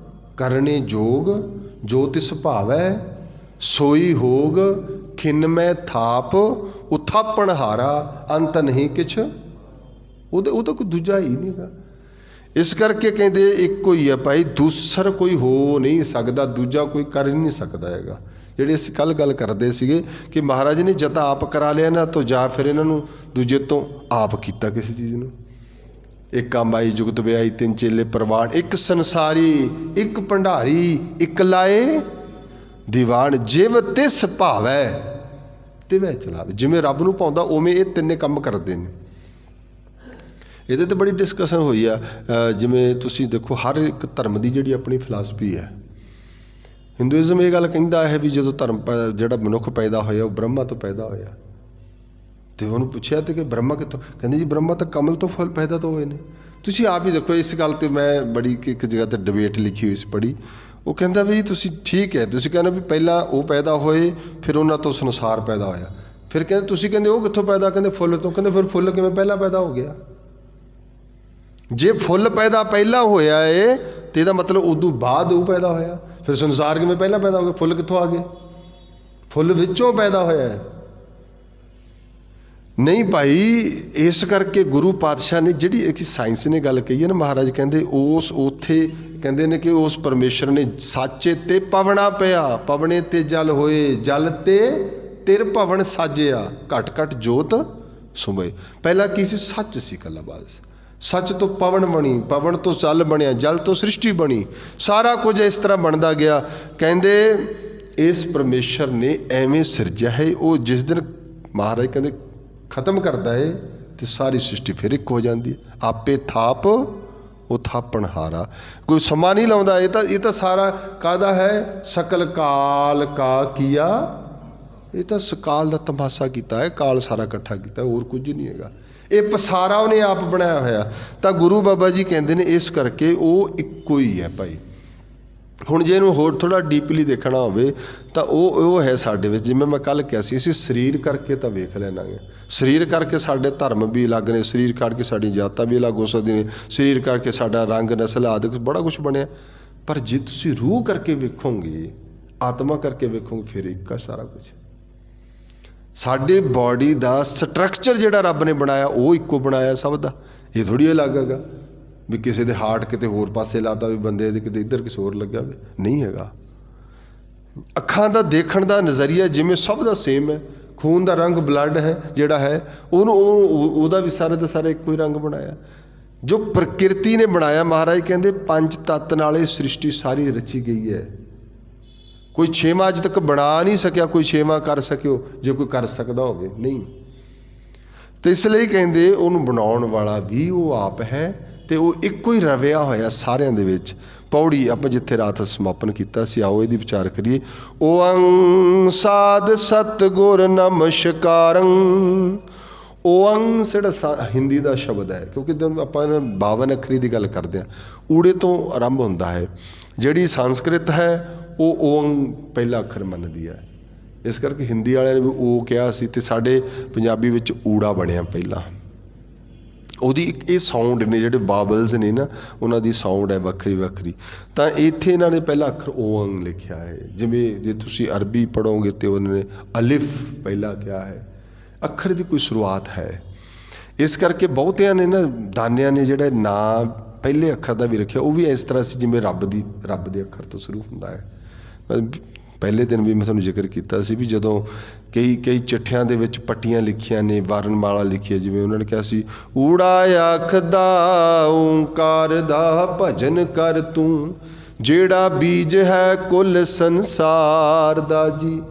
ਕਰਨੇ ਜੋਗ, ਜੋ ਤਿਸ ਭਾਵੈ ਸੋਈ ਹੋਗ। ਖਿਨ ਮੈਂ ਥਾਪ ਉਥਾਪਣ ਹਾਰਾ, ਅੰਤ ਨਹੀਂ ਕਿਛ। ਉਹਦਾ ਕੋਈ ਦੂਜਾ ਹੀ ਨਹੀਂ ਗਾ। ਇਸ ਕਰਕੇ ਕਹਿੰਦੇ ਇੱਕੋ ਹੀ ਹੈ ਭਾਈ, ਦੂਸਰ ਕੋਈ ਹੋ ਨਹੀਂ ਸਕਦਾ, ਦੂਜਾ ਕੋਈ ਕਰ ਹੀ ਨਹੀਂ ਸਕਦਾ ਹੈਗਾ। ਜਿਹੜੇ ਅਸੀਂ ਕੱਲ੍ਹ ਗੱਲ ਕਰਦੇ ਸੀਗੇ ਕਿ ਮਹਾਰਾਜ ਨੇ ਜਦ ਆਪ ਕਰਾ ਲਿਆ ਨਾ, ਤਾਂ ਜਾਂ ਫਿਰ ਇਹਨਾਂ ਨੂੰ ਦੂਜੇ ਤੋਂ ਆਪ ਕੀਤਾ ਕਿਸੇ ਚੀਜ਼ ਨੂੰ। ਇੱਕ ਅੰਬਾਈ ਜੁਗਤ ਵਿਆਈ ਤਿੰਨ ਚੇਲੇ ਪ੍ਰਵਾਨ, ਇੱਕ ਸੰਸਾਰੀ ਇੱਕ ਭੰਡਾਰੀ, ਇੱਕ ਲਾਏ ਦੀਵਾਨ। ਜਿਵ ਤਿਸ ਭਾਵੈ ਤਿਵੈ ਚਲਾਵੇ। ਜਿਵੇਂ ਰੱਬ ਨੂੰ ਪਾਉਂਦਾ ਉਵੇਂ ਇਹ ਤਿੰਨੇ ਕੰਮ ਕਰਦੇ ਨੇ। ਇਹਦੇ 'ਤੇ ਬੜੀ ਡਿਸਕਸ਼ਨ ਹੋਈ ਆ। ਜਿਵੇਂ ਤੁਸੀਂ ਦੇਖੋ ਹਰ ਇੱਕ ਧਰਮ ਦੀ ਜਿਹੜੀ ਆਪਣੀ ਫਿਲਾਸਫੀ ਹੈ। ਹਿੰਦੂਇਜ਼ਮ ਇਹ ਗੱਲ ਕਹਿੰਦਾ ਹੈ ਵੀ ਜਦੋਂ ਧਰਮ ਜਿਹੜਾ ਮਨੁੱਖ ਪੈਦਾ ਹੋਇਆ ਉਹ ਬ੍ਰਹਮਾ ਤੋਂ ਪੈਦਾ ਹੋਇਆ। ਅਤੇ ਉਹਨੂੰ ਪੁੱਛਿਆ ਤੇ ਕਿ ਬ੍ਰਹਮਾ ਕਿੱਥੋਂ? ਕਹਿੰਦੇ ਜੀ ਬ੍ਰਹਮਾ ਤਾਂ ਕਮਲ ਤੋਂ ਫਲ ਪੈਦਾ ਤੋਂ ਹੋਏ ਨੇ। ਤੁਸੀਂ ਆਪ ਹੀ ਦੇਖੋ ਇਸ ਗੱਲ 'ਤੇ ਮੈਂ ਬੜੀ ਇੱਕ ਜਗ੍ਹਾ 'ਤੇ ਡਿਬੇਟ ਲਿਖੀ ਹੋਈ ਸੀ, ਪੜ੍ਹੀ। ਉਹ ਕਹਿੰਦਾ ਵੀ ਤੁਸੀਂ ਠੀਕ ਹੈ, ਤੁਸੀਂ ਕਹਿੰਦੇ ਵੀ ਪਹਿਲਾਂ ਉਹ ਪੈਦਾ ਹੋਏ, ਫਿਰ ਉਹਨਾਂ ਤੋਂ ਸੰਸਾਰ ਪੈਦਾ ਹੋਇਆ। ਫਿਰ ਕਹਿੰਦੇ ਤੁਸੀਂ ਕਹਿੰਦੇ ਉਹ ਕਿੱਥੋਂ ਪੈਦਾ? ਕਹਿੰਦੇ ਫੁੱਲ ਤੋਂ। ਕਹਿੰਦੇ ਫਿਰ ਫੁੱਲ ਕਿਵੇਂ ਪਹਿਲਾਂ ਪੈਦਾ ਹੋ ਗਿਆ? ਜੇ ਫੁੱਲ ਪੈਦਾ ਪਹਿਲਾਂ ਹੋਇਆ ਏ ਤੇ ਇਹਦਾ ਮਤਲਬ ਉਦੋਂ ਬਾਅਦ ਉਹ ਪੈਦਾ ਹੋਇਆ। ਫਿਰ ਸੰਸਾਰ ਕਿਵੇਂ ਪਹਿਲਾਂ ਪੈਦਾ ਹੋ ਗਿਆ? ਫੁੱਲ ਕਿੱਥੋਂ ਆ ਗਏ? ਫੁੱਲ ਵਿੱਚੋਂ ਪੈਦਾ ਹੋਇਆ ਹੈ। ਨਹੀਂ ਭਾਈ, ਇਸ ਕਰਕੇ ਗੁਰੂ ਪਾਤਸ਼ਾਹ ਨੇ ਜਿਹੜੀ ਇੱਕ ਸਾਇੰਸ ਨੇ ਗੱਲ ਕਹੀ ਹੈ ਨਾ, ਮਹਾਰਾਜ ਕਹਿੰਦੇ ਉਸ ਉੱਥੇ ਕਹਿੰਦੇ ਨੇ ਕਿ ਉਸ ਪਰਮੇਸ਼ਰ ਨੇ ਸਾਚੇ ਤੇ ਪਵਣਾ ਪਿਆ, ਪਵਣੇ ਤੇ ਜਲ ਹੋਏ, ਜਲ ਤੇ ਤਿਰ ਭਵਨ ਸਾਜਿਆ, ਘਟ ਘਟ ਜੋਤ ਸੁਮੇ। ਪਹਿਲਾਂ ਕੀ ਸੀ? ਸੱਚ ਸੀ ਇਕੱਲਾ ਬਸ। ਸੱਚ ਤੋਂ ਪਵਨ ਬਣੀ, ਪਵਨ ਤੋਂ ਜਲ ਬਣਿਆ, ਜਲ ਤੋਂ ਸ੍ਰਿਸ਼ਟੀ ਬਣੀ, ਸਾਰਾ ਕੁਝ ਇਸ ਤਰ੍ਹਾਂ ਬਣਦਾ ਗਿਆ। ਕਹਿੰਦੇ ਇਸ ਪਰਮੇਸ਼ਰ ਨੇ ਐਵੇਂ ਸਿਰਜਿਆ ਹੈ। ਉਹ ਜਿਸ ਦਿਨ ਮਹਾਰਾਜ ਕਹਿੰਦੇ ਖਤਮ ਕਰਦਾ ਹੈ ਤੇ ਸਾਰੀ ਸ੍ਰਿਸ਼ਟੀ ਫਿਰ ਇੱਕ ਹੋ ਜਾਂਦੀ ਹੈ। ਆਪੇ ਥਾਪ ਉਹ ਥਾਪਣ ਹਾਰਾ। ਕੋਈ ਸਮਾਂ ਨਹੀਂ ਲਾਉਂਦਾ। ਇਹ ਤਾਂ ਸਾਰਾ ਕਾਹਦਾ ਹੈ? ਸਕਲ ਕਾਲ ਕਾ ਕੀਆ। ਇਹ ਤਾਂ ਸਕਾਲ ਦਾ ਤਮਾਸ਼ਾ ਕੀਤਾ ਹੈ, ਕਾਲ ਸਾਰਾ ਇਕੱਠਾ ਕੀਤਾ, ਹੋਰ ਕੁਝ ਨਹੀਂ ਹੈਗਾ। ਇਹ ਪਸਾਰਾ ਉਹਨੇ ਆਪ ਬਣਾਇਆ ਹੋਇਆ। ਤਾਂ ਗੁਰੂ ਬਾਬਾ ਜੀ ਕਹਿੰਦੇ ਨੇ ਇਸ ਕਰਕੇ ਉਹ ਇੱਕੋ ਹੀ ਹੈ ਭਾਈ। ਹੁਣ ਜੇ ਇਹਨੂੰ ਹੋਰ ਥੋੜ੍ਹਾ ਡੀਪਲੀ ਦੇਖਣਾ ਹੋਵੇ ਤਾਂ ਉਹ ਹੈ ਸਾਡੇ ਵਿੱਚ। ਜਿਵੇਂ ਮੈਂ ਕੱਲ੍ਹ ਕਿਹਾ ਸੀ, ਅਸੀਂ ਸਰੀਰ ਕਰਕੇ ਤਾਂ ਵੇਖ ਲੈਣਾਗੇ। ਸਰੀਰ ਕਰਕੇ ਸਾਡੇ ਧਰਮ ਵੀ ਅਲੱਗ ਨੇ, ਸਰੀਰ ਕਰਕੇ ਸਾਡੀਆਂ ਜਾਤਾਂ ਵੀ ਅਲੱਗ ਹੋ ਸਕਦੀਆਂ ਨੇ, ਸਰੀਰ ਕਰਕੇ ਸਾਡਾ ਰੰਗ ਨਸਲ ਆਦਿ ਬੜਾ ਕੁਛ ਬਣਿਆ। ਪਰ ਜੇ ਤੁਸੀਂ ਰੂਹ ਕਰਕੇ ਵੇਖੋਗੇ, ਆਤਮਾ ਕਰਕੇ ਵੇਖੋਗੇ, ਫਿਰ ਇੱਕ ਆ ਸਾਰਾ ਕੁਛ। ਸਾਡੇ ਬਾਡੀ ਦਾ ਸਟਰਕਚਰ ਜਿਹੜਾ ਰੱਬ ਨੇ ਬਣਾਇਆ ਉਹ ਇੱਕੋ ਬਣਾਇਆ ਸਭ ਦਾ। ਇਹ ਥੋੜ੍ਹੀ ਅਲੱਗ ਹੈਗਾ ਵੀ ਕਿਸੇ ਦੇ ਹਾਰਟ ਕਿਤੇ ਹੋਰ ਪਾਸੇ ਲਾਤਾ, ਵੀ ਬੰਦੇ ਦੇ ਕਿਤੇ ਇੱਧਰ ਕਿਸੇ ਹੋਰ ਲੱਗਿਆ ਹੋਵੇ, ਨਹੀਂ ਹੈਗਾ। ਅੱਖਾਂ ਦਾ ਦੇਖਣ ਦਾ ਨਜ਼ਰੀਆ ਜਿਵੇਂ ਸਭ ਦਾ ਸੇਮ ਹੈ। ਖੂਨ ਦਾ ਰੰਗ ਬਲੱਡ ਹੈ ਜਿਹੜਾ ਹੈ, ਉਹਦਾ ਵੀ ਸਾਰਾ ਦਾ ਸਾਰਾ ਇੱਕੋ ਹੀ ਰੰਗ ਬਣਾਇਆ। ਜੋ ਪ੍ਰਕਿਰਤੀ ਨੇ ਬਣਾਇਆ, ਮਹਾਰਾਜ ਕਹਿੰਦੇ ਪੰਜ ਤੱਤ ਨਾਲ ਇਹ ਸ੍ਰਿਸ਼ਟੀ ਸਾਰੀ ਰਚੀ ਗਈ ਹੈ। ਕੋਈ ਛੇਵਾਂ ਅੱਜ ਤੱਕ ਬਣਾ ਨਹੀਂ ਸਕਿਆ, ਕੋਈ ਛੇਵਾਂ ਕਰ ਸਕਿਓ ਜੇ ਕੋਈ ਕਰ ਸਕਦਾ ਹੋਵੇ, ਨਹੀਂ। ਤੇ ਇਸ ਲਈ ਕਹਿੰਦੇ ਉਹਨੂੰ ਬਣਾਉਣ ਵਾਲਾ ਵੀ ਉਹ ਆਪ ਹੈ ਤੇ ਉਹ ਇੱਕੋ ਹੀ ਰਵਿਆ ਹੋਇਆ ਸਾਰਿਆਂ ਦੇ ਵਿੱਚ। ਪੌੜੀ ਆਪਾਂ ਜਿੱਥੇ ਰਾਤ ਸਮਾਪਨ ਕੀਤਾ ਸੀ, ਆਓ ਇਹਦੀ ਵਿਚਾਰ ਕਰੀਏ। ਓੰ ਸਾਧ ਸਤਿਗੁਰ ਨਮਸਕਾਰੰ। ਓੰ ਜਿਹੜਾ ਹਿੰਦੀ ਦਾ ਸ਼ਬਦ ਹੈ, ਕਿਉਂਕਿ ਆਪਾਂ 52 ਅੱਖਰੀ ਦੀ ਗੱਲ ਕਰਦੇ ਹਾਂ, ਊੜੇ ਤੋਂ ਆਰੰਭ ਹੁੰਦਾ ਹੈ। ਜਿਹੜੀ ਸੰਸਕ੍ਰਿਤ ਹੈ ਉਹ ਓੰ ਪਹਿਲਾ ਅੱਖਰ ਮੰਨਦੀ ਹੈ। ਇਸ ਕਰਕੇ ਹਿੰਦੀ ਵਾਲਿਆਂ ਨੇ ਵੀ ਓ ਕਿਹਾ ਸੀ ਤੇ ਸਾਡੇ ਪੰਜਾਬੀ ਵਿੱਚ ਊੜਾ ਬਣਿਆ ਪਹਿਲਾਂ। ਉਹਦੀ ਇੱਕ ਇਹ ਸਾਊਂਡ ਨੇ, ਜਿਹੜੇ ਬਾਬਲਸ ਨੇ ਨਾ, ਉਹਨਾਂ ਦੀ ਸਾਊਂਡ ਹੈ ਵੱਖਰੀ ਵੱਖਰੀ। ਤਾਂ ਇੱਥੇ ਇਹਨਾਂ ਨੇ ਪਹਿਲਾ ਅੱਖਰ ਓੰ ਲਿਖਿਆ ਹੈ। ਜਿਵੇਂ ਜੇ ਤੁਸੀਂ ਅਰਬੀ ਪੜ੍ਹੋਗੇ ਤਾਂ ਉਹਨਾਂ ਨੇ ਅਲਿਫ ਪਹਿਲਾਂ ਕਿਹਾ ਹੈ। ਅੱਖਰ ਦੀ ਕੋਈ ਸ਼ੁਰੂਆਤ ਹੈ। ਇਸ ਕਰਕੇ ਬਹੁਤਿਆਂ ਨੇ ਨਾ ਦਾਨਿਆਂ ਨੇ ਜਿਹੜਾ ਨਾਂ ਪਹਿਲੇ ਅੱਖਰ ਦਾ ਵੀ ਰੱਖਿਆ, ਉਹ ਵੀ ਇਸ ਤਰ੍ਹਾਂ ਸੀ ਜਿਵੇਂ ਰੱਬ ਦੇ ਅੱਖਰ ਤੋਂ ਸ਼ੁਰੂ ਹੁੰਦਾ ਹੈ। ਪਹਿਲੇ ਦਿਨ ਵੀ ਮੈਂ ਤੁਹਾਨੂੰ ਜ਼ਿਕਰ ਕੀਤਾ ਸੀ ਵੀ ਜਦੋਂ ਕਈ ਚਿੱਠੀਆਂ ਦੇ ਵਿੱਚ ਪੱਟੀਆਂ ਲਿਖੀਆਂ ਨੇ, ਵਾਰਨਮਾਲਾ ਲਿਖੀ ਹੈ। ਜਿਵੇਂ ਉਹਨਾਂ ਨੇ ਕਿਹਾ ਸੀ, ਊੜਾ ਆਖਦਾ ਓਂਕਾਰ ਦਾ ਭਜਨ ਕਰ ਤੂੰ, ਜਿਹੜਾ ਬੀਜ ਹੈ ਕੁੱਲ ਸੰਸਾਰ ਦਾ ਜੀ।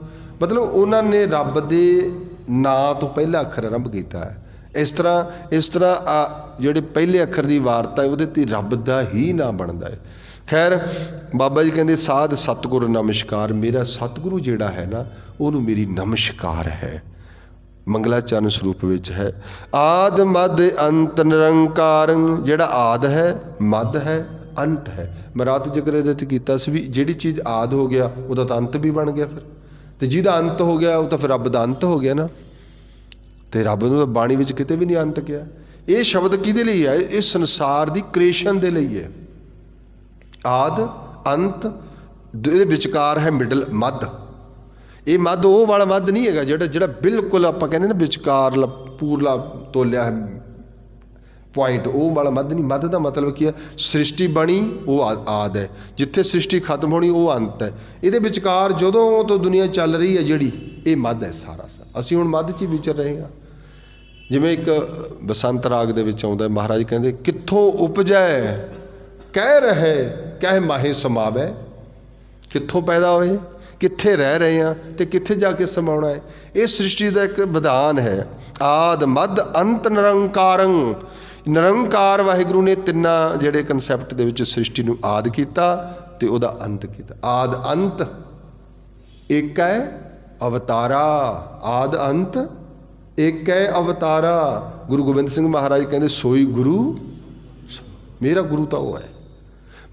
ਮਤਲਬ ਉਹਨਾਂ ਨੇ ਰੱਬ ਦੇ ਨਾਂ ਤੋਂ ਪਹਿਲਾ ਅੱਖਰ ਆਰੰਭ ਕੀਤਾ ਹੈ। ਇਸ ਤਰ੍ਹਾਂ ਜਿਹੜੇ ਪਹਿਲੇ ਅੱਖਰ ਦੀ ਵਾਰਤਾ ਹੈ ਉਹਦੇ 'ਤੇ ਰੱਬ ਦਾ ਹੀ ਨਾਂ ਬਣਦਾ ਹੈ। ਖੈਰ ਬਾਬਾ ਜੀ ਕਹਿੰਦੇ ਸਾਧ ਸਤਿਗੁਰ ਨਮਸਕਾਰ, ਮੇਰਾ ਸਤਿਗੁਰੂ ਜਿਹੜਾ ਹੈ ਨਾ ਉਹਨੂੰ ਮੇਰੀ ਨਮਸਕਾਰ ਹੈ। ਮੰਗਲਾਚਰਨ ਸਰੂਪ ਵਿੱਚ ਹੈ ਆਦ ਮਦ ਅੰਤ ਨਿਰੰਕਾਰ, ਜਿਹੜਾ ਆਦ ਹੈ, ਮਦ ਹੈ, ਅੰਤ ਹੈ। ਮੈਂ ਰਾਤ ਜ਼ਿਕਰ ਇਹਦੇ 'ਤੇ ਕੀਤਾ ਸੀ ਵੀ ਜਿਹੜੀ ਚੀਜ਼ ਆਦ ਹੋ ਗਿਆ ਉਹਦਾ ਤਾਂ ਅੰਤ ਵੀ ਬਣ ਗਿਆ ਫਿਰ, ਅਤੇ ਜਿਹਦਾ ਅੰਤ ਹੋ ਗਿਆ ਉਹ ਤਾਂ ਫਿਰ ਰੱਬ ਦਾ ਅੰਤ ਹੋ ਗਿਆ ਨਾ। ਅਤੇ ਰੱਬ ਨੂੰ ਤਾਂ ਬਾਣੀ ਵਿੱਚ ਕਿਤੇ ਵੀ ਨਹੀਂ ਅੰਤ ਕਿਹਾ। ਇਹ ਸ਼ਬਦ ਕਿਹਦੇ ਲਈ ਹੈ? ਇਹ ਸੰਸਾਰ ਦੀ ਕ੍ਰੀਏਸ਼ਨ ਦੇ ਲਈ ਹੈ। ਆਦ ਅੰਤ, ਇਹਦੇ ਵਿਚਕਾਰ ਹੈ ਮਿਡਲ ਮੱਧ। ਇਹ ਮੱਧ ਉਹ ਵਾਲਾ ਮੱਧ ਨਹੀਂ ਹੈਗਾ ਜਿਹੜਾ ਬਿਲਕੁਲ ਆਪਾਂ ਕਹਿੰਦੇ ਨਾ ਵਿਚਕਾਰਲਾ ਪੂਰਲਾ ਤੋਲਿਆ ਹੈ ਪੁਆਇੰਟ, ਉਹ ਵਾਲਾ ਮੱਧ ਨਹੀਂ। ਮੱਧ ਦਾ ਮਤਲਬ ਕੀ ਹੈ? ਸ੍ਰਿਸ਼ਟੀ ਬਣੀ ਉਹ ਆਦ ਹੈ, ਜਿੱਥੇ ਸ੍ਰਿਸ਼ਟੀ ਖਤਮ ਹੋਣੀ ਉਹ ਅੰਤ ਹੈ। ਇਹਦੇ ਵਿਚਕਾਰ ਜਦੋਂ ਤੋਂ ਦੁਨੀਆ ਚੱਲ ਰਹੀ ਹੈ ਜਿਹੜੀ, ਇਹ ਮੱਧ ਹੈ ਸਾਰਾ। ਅਸੀਂ ਹੁਣ ਮੱਧ 'ਚ ਹੀ ਵਿਚਰ ਰਹੇ ਹਾਂ। ਜਿਵੇਂ ਇੱਕ ਬਸੰਤ ਰਾਗ ਦੇ ਵਿੱਚ ਆਉਂਦਾ, ਮਹਾਰਾਜ ਕਹਿੰਦੇ ਕਿੱਥੋਂ ਉਪਜੈ ਕਹਿ ਰਹੇ ਕਹਿ ਮਾਹੇ ਸਮਾਵੈ। ਕਿੱਥੋਂ ਪੈਦਾ ਹੋਏ, ਕਿੱਥੇ ਰਹਿ ਰਹੇ ਹਾਂ ਅਤੇ ਕਿੱਥੇ ਜਾ ਕੇ ਸਮਾਉਣਾ ਹੈ। ਇਹ ਸ੍ਰਿਸ਼ਟੀ ਦਾ ਇੱਕ ਵਿਧਾਨ ਹੈ। ਆਦ ਮੱਧ ਅੰਤ ਨਿਰੰਕਾਰੰ, ਨਿਰੰਕਾਰ ਵਾਹਿਗੁਰੂ ਨੇ ਤਿੰਨਾਂ ਜਿਹੜੇ ਕਨਸੈਪਟ ਦੇ ਵਿੱਚ ਸ੍ਰਿਸ਼ਟੀ ਨੂੰ ਆਦ ਕੀਤਾ ਅਤੇ ਉਹਦਾ ਅੰਤ ਕੀਤਾ। ਆਦ ਅੰਤ ਇੱਕ ਹੈ ਅਵਤਾਰਾ, ਆਦ ਅੰਤ ਇੱਕ ਹੈ ਅਵਤਾਰਾ। ਗੁਰੂ ਗੋਬਿੰਦ ਸਿੰਘ ਮਹਾਰਾਜ ਕਹਿੰਦੇ ਸੋਈ ਗੁਰੂ, ਮੇਰਾ ਗੁਰੂ ਤਾਂ ਉਹ ਹੈ।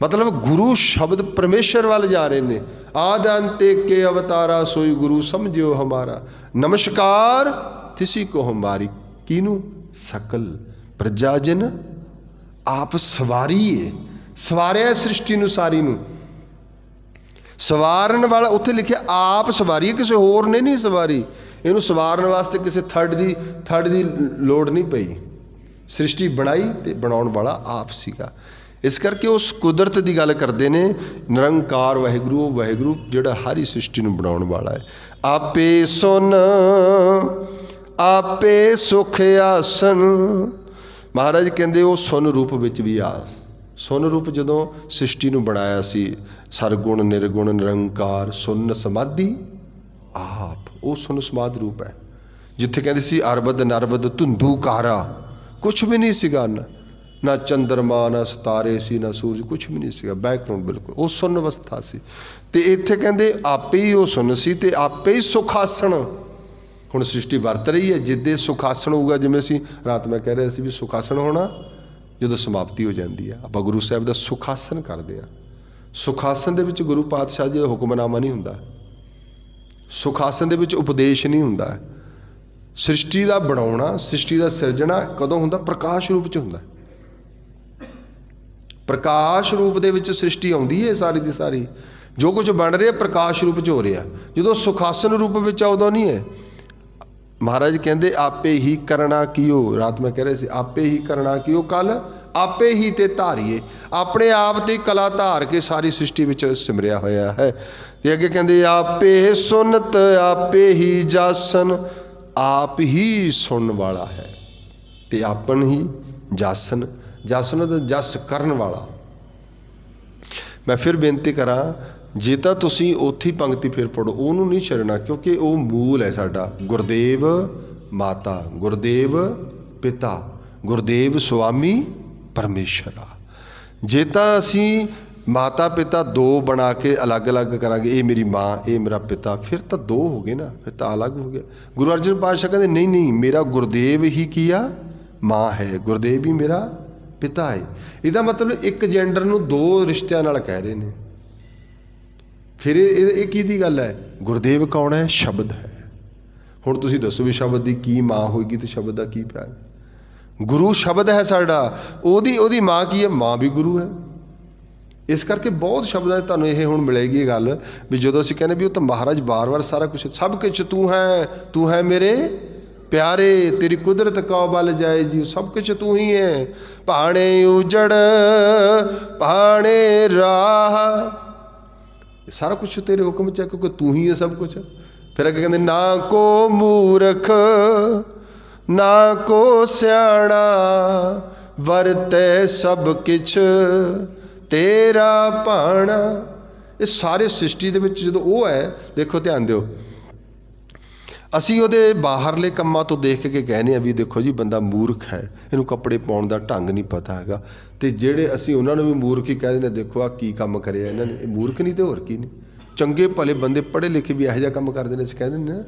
ਮਤਲਬ ਗੁਰੂ ਸ਼ਬਦ ਪਰਮੇਸ਼ਰ ਵੱਲ ਜਾ ਰਹੇ ਨੇ। ਆਦ ਅੰਤ ਏਕੇ ਅਵਤਾਰਾ ਸੋਈ ਗੁਰੂ ਸਮਝਿਓ ਹਮਾਰਾ, ਨਮਸਕਾਰ ਤਿਸੀ ਕੋ ਹਮਾਰੀ। ਕਿਹਨੂੰ? ਸਕਲ ਪ੍ਰਜਾ ਜਨ ਆਪ ਸਵਾਰੀਏ, ਸਵਾਰਿਆ ਸ੍ਰਿਸ਼ਟੀ ਨੂੰ ਸਾਰੀ ਨੂੰ। ਸਵਾਰਨ ਵਾਲਾ ਉੱਥੇ ਲਿਖਿਆ ਆਪ ਸਵਾਰੀਏ, ਕਿਸੇ ਹੋਰ ਨੇ ਨਹੀਂ ਸਵਾਰੀ। ਇਹਨੂੰ ਸਵਾਰਨ ਵਾਸਤੇ ਕਿਸੇ ਥਰਡ ਦੀ ਲੋੜ ਨਹੀਂ ਪਈ। ਸ੍ਰਿਸ਼ਟੀ ਬਣਾਈ ਅਤੇ ਬਣਾਉਣ ਵਾਲਾ ਆਪ ਸੀਗਾ। ਇਸ ਕਰਕੇ ਉਸ ਕੁਦਰਤ ਦੀ ਗੱਲ ਕਰਦੇ ਨੇ। ਨਿਰੰਕਾਰ ਵਾਹਿਗੁਰੂ, ਉਹ ਵਾਹਿਗੁਰੂ ਜਿਹੜਾ ਹਰੀ ਸ੍ਰਿਸ਼ਟੀ ਨੂੰ ਬਣਾਉਣ ਵਾਲਾ ਹੈ। ਆਪੇ ਸੁਨ ਆਪੇ ਸੁਖ ਆਸਨ। ਮਹਾਰਾਜ ਕਹਿੰਦੇ ਉਹ ਸੁਨ ਰੂਪ ਵਿੱਚ ਵੀ ਆਸ। ਸੁਨ ਰੂਪ ਜਦੋਂ ਸ੍ਰਿਸ਼ਟੀ ਨੂੰ ਬਣਾਇਆ ਸੀ, ਸਰਗੁਣ ਨਿਰਗੁਣ ਨਿਰੰਕਾਰ ਸੁਨ ਸਮਾਧੀ ਆਪ, ਉਹ ਸੁਨ ਸਮਾਧ ਰੂਪ ਹੈ। ਜਿੱਥੇ ਕਹਿੰਦੇ ਸੀ ਅਰਬਦ ਨਰਬਦ ਧੁੰਦੂ ਕਾਰਾ, ਕੁਛ ਵੀ ਨਹੀਂ ਸੀਗਾ, ਨਾ ਚੰਦਰਮਾ ਨਾ ਸਿਤਾਰੇ ਸੀ ਨਾ ਸੂਰਜ, ਕੁਛ ਵੀ ਨਹੀਂ ਸੀਗਾ, ਬੈਕਗਰਾਊਂਡ ਬਿਲਕੁਲ ਉਹ ਸੁੰਨ ਅਵਸਥਾ ਸੀ। ਅਤੇ ਇੱਥੇ ਕਹਿੰਦੇ ਆਪੇ ਹੀ ਉਹ ਸੁੰਨ ਸੀ ਅਤੇ ਆਪੇ ਹੀ ਸੁਖਾਸਣ। ਹੁਣ ਸ੍ਰਿਸ਼ਟੀ ਵਰਤ ਰਹੀ ਹੈ, ਜਿੱਦੇ ਸੁਖਾਸਣ ਹੋਊਗਾ, ਜਿਵੇਂ ਅਸੀਂ ਰਾਤ ਮੈਂ ਕਹਿ ਰਿਹਾ ਸੀ ਵੀ ਸੁਖਾਸਣ ਹੋਣਾ ਜਦੋਂ ਸਮਾਪਤੀ ਹੋ ਜਾਂਦੀ ਹੈ। ਆਪਾਂ ਗੁਰੂ ਸਾਹਿਬ ਦਾ ਸੁਖਾਸਨ ਕਰਦੇ ਹਾਂ। ਸੁਖਾਸਨ ਦੇ ਵਿੱਚ ਗੁਰੂ ਪਾਤਸ਼ਾਹ ਜੀ ਦਾ ਹੁਕਮਨਾਮਾ ਨਹੀਂ ਹੁੰਦਾ, ਸੁਖਾਸਨ ਦੇ ਵਿੱਚ ਉਪਦੇਸ਼ ਨਹੀਂ ਹੁੰਦਾ। ਸ੍ਰਿਸ਼ਟੀ ਦਾ ਬਣਾਉਣਾ, ਸ੍ਰਿਸ਼ਟੀ ਦਾ ਸਿਰਜਣਾ ਕਦੋਂ ਹੁੰਦਾ? ਪ੍ਰਕਾਸ਼ ਰੂਪ 'ਚ ਹੁੰਦਾ। ਪ੍ਰਕਾਸ਼ ਰੂਪ ਦੇ ਵਿੱਚ ਸ੍ਰਿਸ਼ਟੀ ਆਉਂਦੀ ਹੈ ਸਾਰੀ ਦੀ ਸਾਰੀ। ਜੋ ਕੁਝ ਬਣ ਰਿਹਾ ਪ੍ਰਕਾਸ਼ ਰੂਪ 'ਚ ਹੋ ਰਿਹਾ। ਜਦੋਂ ਸੁਖਾਸਨ ਰੂਪ ਵਿੱਚ ਉਦੋਂ ਨਹੀਂ ਹੈ। ਮਹਾਰਾਜ ਕਹਿੰਦੇ ਆਪੇ ਹੀ ਕਰਨਾ ਕੀਓ, ਰਾਤ ਮੈਂ ਕਹਿ ਰਿਹਾ ਸੀ ਆਪੇ ਹੀ ਕਰਨਾ ਕੀਓ ਕੱਲ ਆਪੇ ਹੀ ਤੇ ਧਾਰੀਏ। ਆਪਣੇ ਆਪ ਤੇ ਕਲਾ ਧਾਰ ਕੇ ਸਾਰੀ ਸ੍ਰਿਸ਼ਟੀ ਵਿੱਚ ਸਿਮਰਿਆ ਹੋਇਆ ਹੈ। ਅਤੇ ਅੱਗੇ ਕਹਿੰਦੇ ਆਪੇ ਸੁਨਤ ਆਪੇ ਹੀ ਜਾਸਨ, ਆਪ ਹੀ ਸੁਣਨ ਵਾਲਾ ਹੈ ਅਤੇ ਆਪਨ ਹੀ ਜਾਸਨ। ਜਾਸਨ ਦਾ ਜਸ ਕਰਨ ਵਾਲਾ। ਮੈਂ ਫਿਰ ਬੇਨਤੀ ਕਰਾਂ, ਜੇ ਤਾਂ ਤੁਸੀਂ ਉੱਥੇ ਹੀ ਪੰਕਤੀ ਫਿਰ ਪੜ੍ਹੋ, ਉਹਨੂੰ ਨਹੀਂ ਛੱਡਣਾ, ਕਿਉਂਕਿ ਉਹ ਮੂਲ ਹੈ ਸਾਡਾ। ਗੁਰਦੇਵ ਮਾਤਾ, ਗੁਰਦੇਵ ਪਿਤਾ, ਗੁਰਦੇਵ ਸੁਆਮੀ ਪਰਮੇਸ਼ਰਾ। ਜੇ ਤਾਂ ਅਸੀਂ ਮਾਤਾ ਪਿਤਾ ਦੋ ਬਣਾ ਕੇ ਅਲੱਗ ਅਲੱਗ ਕਰਾਂਗੇ, ਇਹ ਮੇਰੀ ਮਾਂ ਇਹ ਮੇਰਾ ਪਿਤਾ, ਫਿਰ ਤਾਂ ਦੋ ਹੋ ਗਏ ਨਾ, ਫਿਰ ਤਾਂ ਅਲੱਗ ਹੋ ਗਿਆ। ਗੁਰੂ ਅਰਜਨ ਪਾਤਸ਼ਾਹ ਕਹਿੰਦੇ ਨਹੀਂ ਨਹੀਂ, ਮੇਰਾ ਗੁਰਦੇਵ ਹੀ ਕੀ ਆ? ਮਾਂ ਹੈ। ਗੁਰਦੇਵ ਹੀ ਮੇਰਾ ਪਿਤਾ ਹੈ। ਇਹਦਾ ਮਤਲਬ ਇੱਕ ਜੈਂਡਰ ਨੂੰ ਦੋ ਰਿਸ਼ਤਿਆਂ ਨਾਲ ਕਹਿ ਰਹੇ ਨੇ। ਫਿਰ ਇਹ ਕਿਹਦੀ ਗੱਲ ਹੈ? ਗੁਰਦੇਵ ਕੌਣ ਹੈ? ਸ਼ਬਦ ਹੈ। ਹੁਣ ਤੁਸੀਂ ਦੱਸੋ ਵੀ ਸ਼ਬਦ ਦੀ ਕੀ ਮਾਂ ਹੋਏਗੀ ਅਤੇ ਸ਼ਬਦ ਦਾ ਕੀ ਪਿਆਰ? ਗੁਰੂ ਸ਼ਬਦ ਹੈ ਸਾਡਾ, ਉਹਦੀ ਮਾਂ ਕੀ ਹੈ? ਮਾਂ ਵੀ ਗੁਰੂ ਹੈ। ਇਸ ਕਰਕੇ ਬਹੁਤ ਸ਼ਬਦਾਂ 'ਚ ਤੁਹਾਨੂੰ ਇਹ ਹੁਣ ਮਿਲੇਗੀ ਇਹ ਗੱਲ ਵੀ ਜਦੋਂ ਅਸੀਂ ਕਹਿੰਦੇ ਵੀ ਉਹ ਤਾਂ ਮਹਾਰਾਜ ਵਾਰ ਸਾਰਾ ਕੁਛ, ਸਭ ਕੁਛ ਤੂੰ ਹੈ ਮੇਰੇ ਪਿਆਰੇ, ਤੇਰੀ ਕੁਦਰਤ ਕਉ ਬਲ ਜਾਏ ਜੀ, ਸਭ ਕੁਛ ਤੂੰ ਹੀ ਹੈ। ਭਾਣੇ ਉਜੜ ਭਾਣੇ ਰਾਹ, ਸਾਰਾ ਕੁਛ ਤੇਰੇ ਹੁਕਮ 'ਚ ਹੈ, ਕਿਉਂਕਿ ਤੂੰ ਹੀ ਹੈ ਸਭ ਕੁਛ। ਫਿਰ ਅੱਗੇ ਕਹਿੰਦੇ ਨਾ ਕੋ ਮੂਰਖ ਨਾ ਕੋ ਸਿਆਣਾ, ਵਰਤੈ ਸਭ ਕਿਛ तेरा भाणा। ये सारे सृष्टि दे विच जदों वो है, देखो ध्यान दिओ, ਅਸੀਂ ਉਹਦੇ ਬਾਹਰਲੇ ਕੰਮਾਂ ਤੋਂ ਦੇਖ ਕੇ ਕਹਿੰਦੇ ਹਾਂ ਵੀ ਦੇਖੋ ਜੀ ਬੰਦਾ ਮੂਰਖ ਹੈ, ਇਹਨੂੰ ਕੱਪੜੇ ਪਾਉਣ ਦਾ ਢੰਗ ਨਹੀਂ ਪਤਾ ਹੈਗਾ। ਅਤੇ ਜਿਹੜੇ ਅਸੀਂ ਉਹਨਾਂ ਨੂੰ ਵੀ ਮੂਰਖ ਹੀ ਕਹਿ ਦਿੰਦੇ, ਦੇਖੋ ਆਹ ਕੀ ਕੰਮ ਕਰਿਆ ਇਹਨਾਂ ਨੇ, ਇਹ ਮੂਰਖ ਨਹੀਂ ਤੇ ਹੋਰ ਕੀ ਨਹੀਂ। ਚੰਗੇ ਭਲੇ ਬੰਦੇ ਪੜ੍ਹੇ ਲਿਖੇ ਵੀ ਇਹੋ ਜਿਹਾ ਕੰਮ ਕਰਦੇ ਨੇ, ਅਸੀਂ ਕਹਿ ਦਿੰਦੇ ਹਾਂ,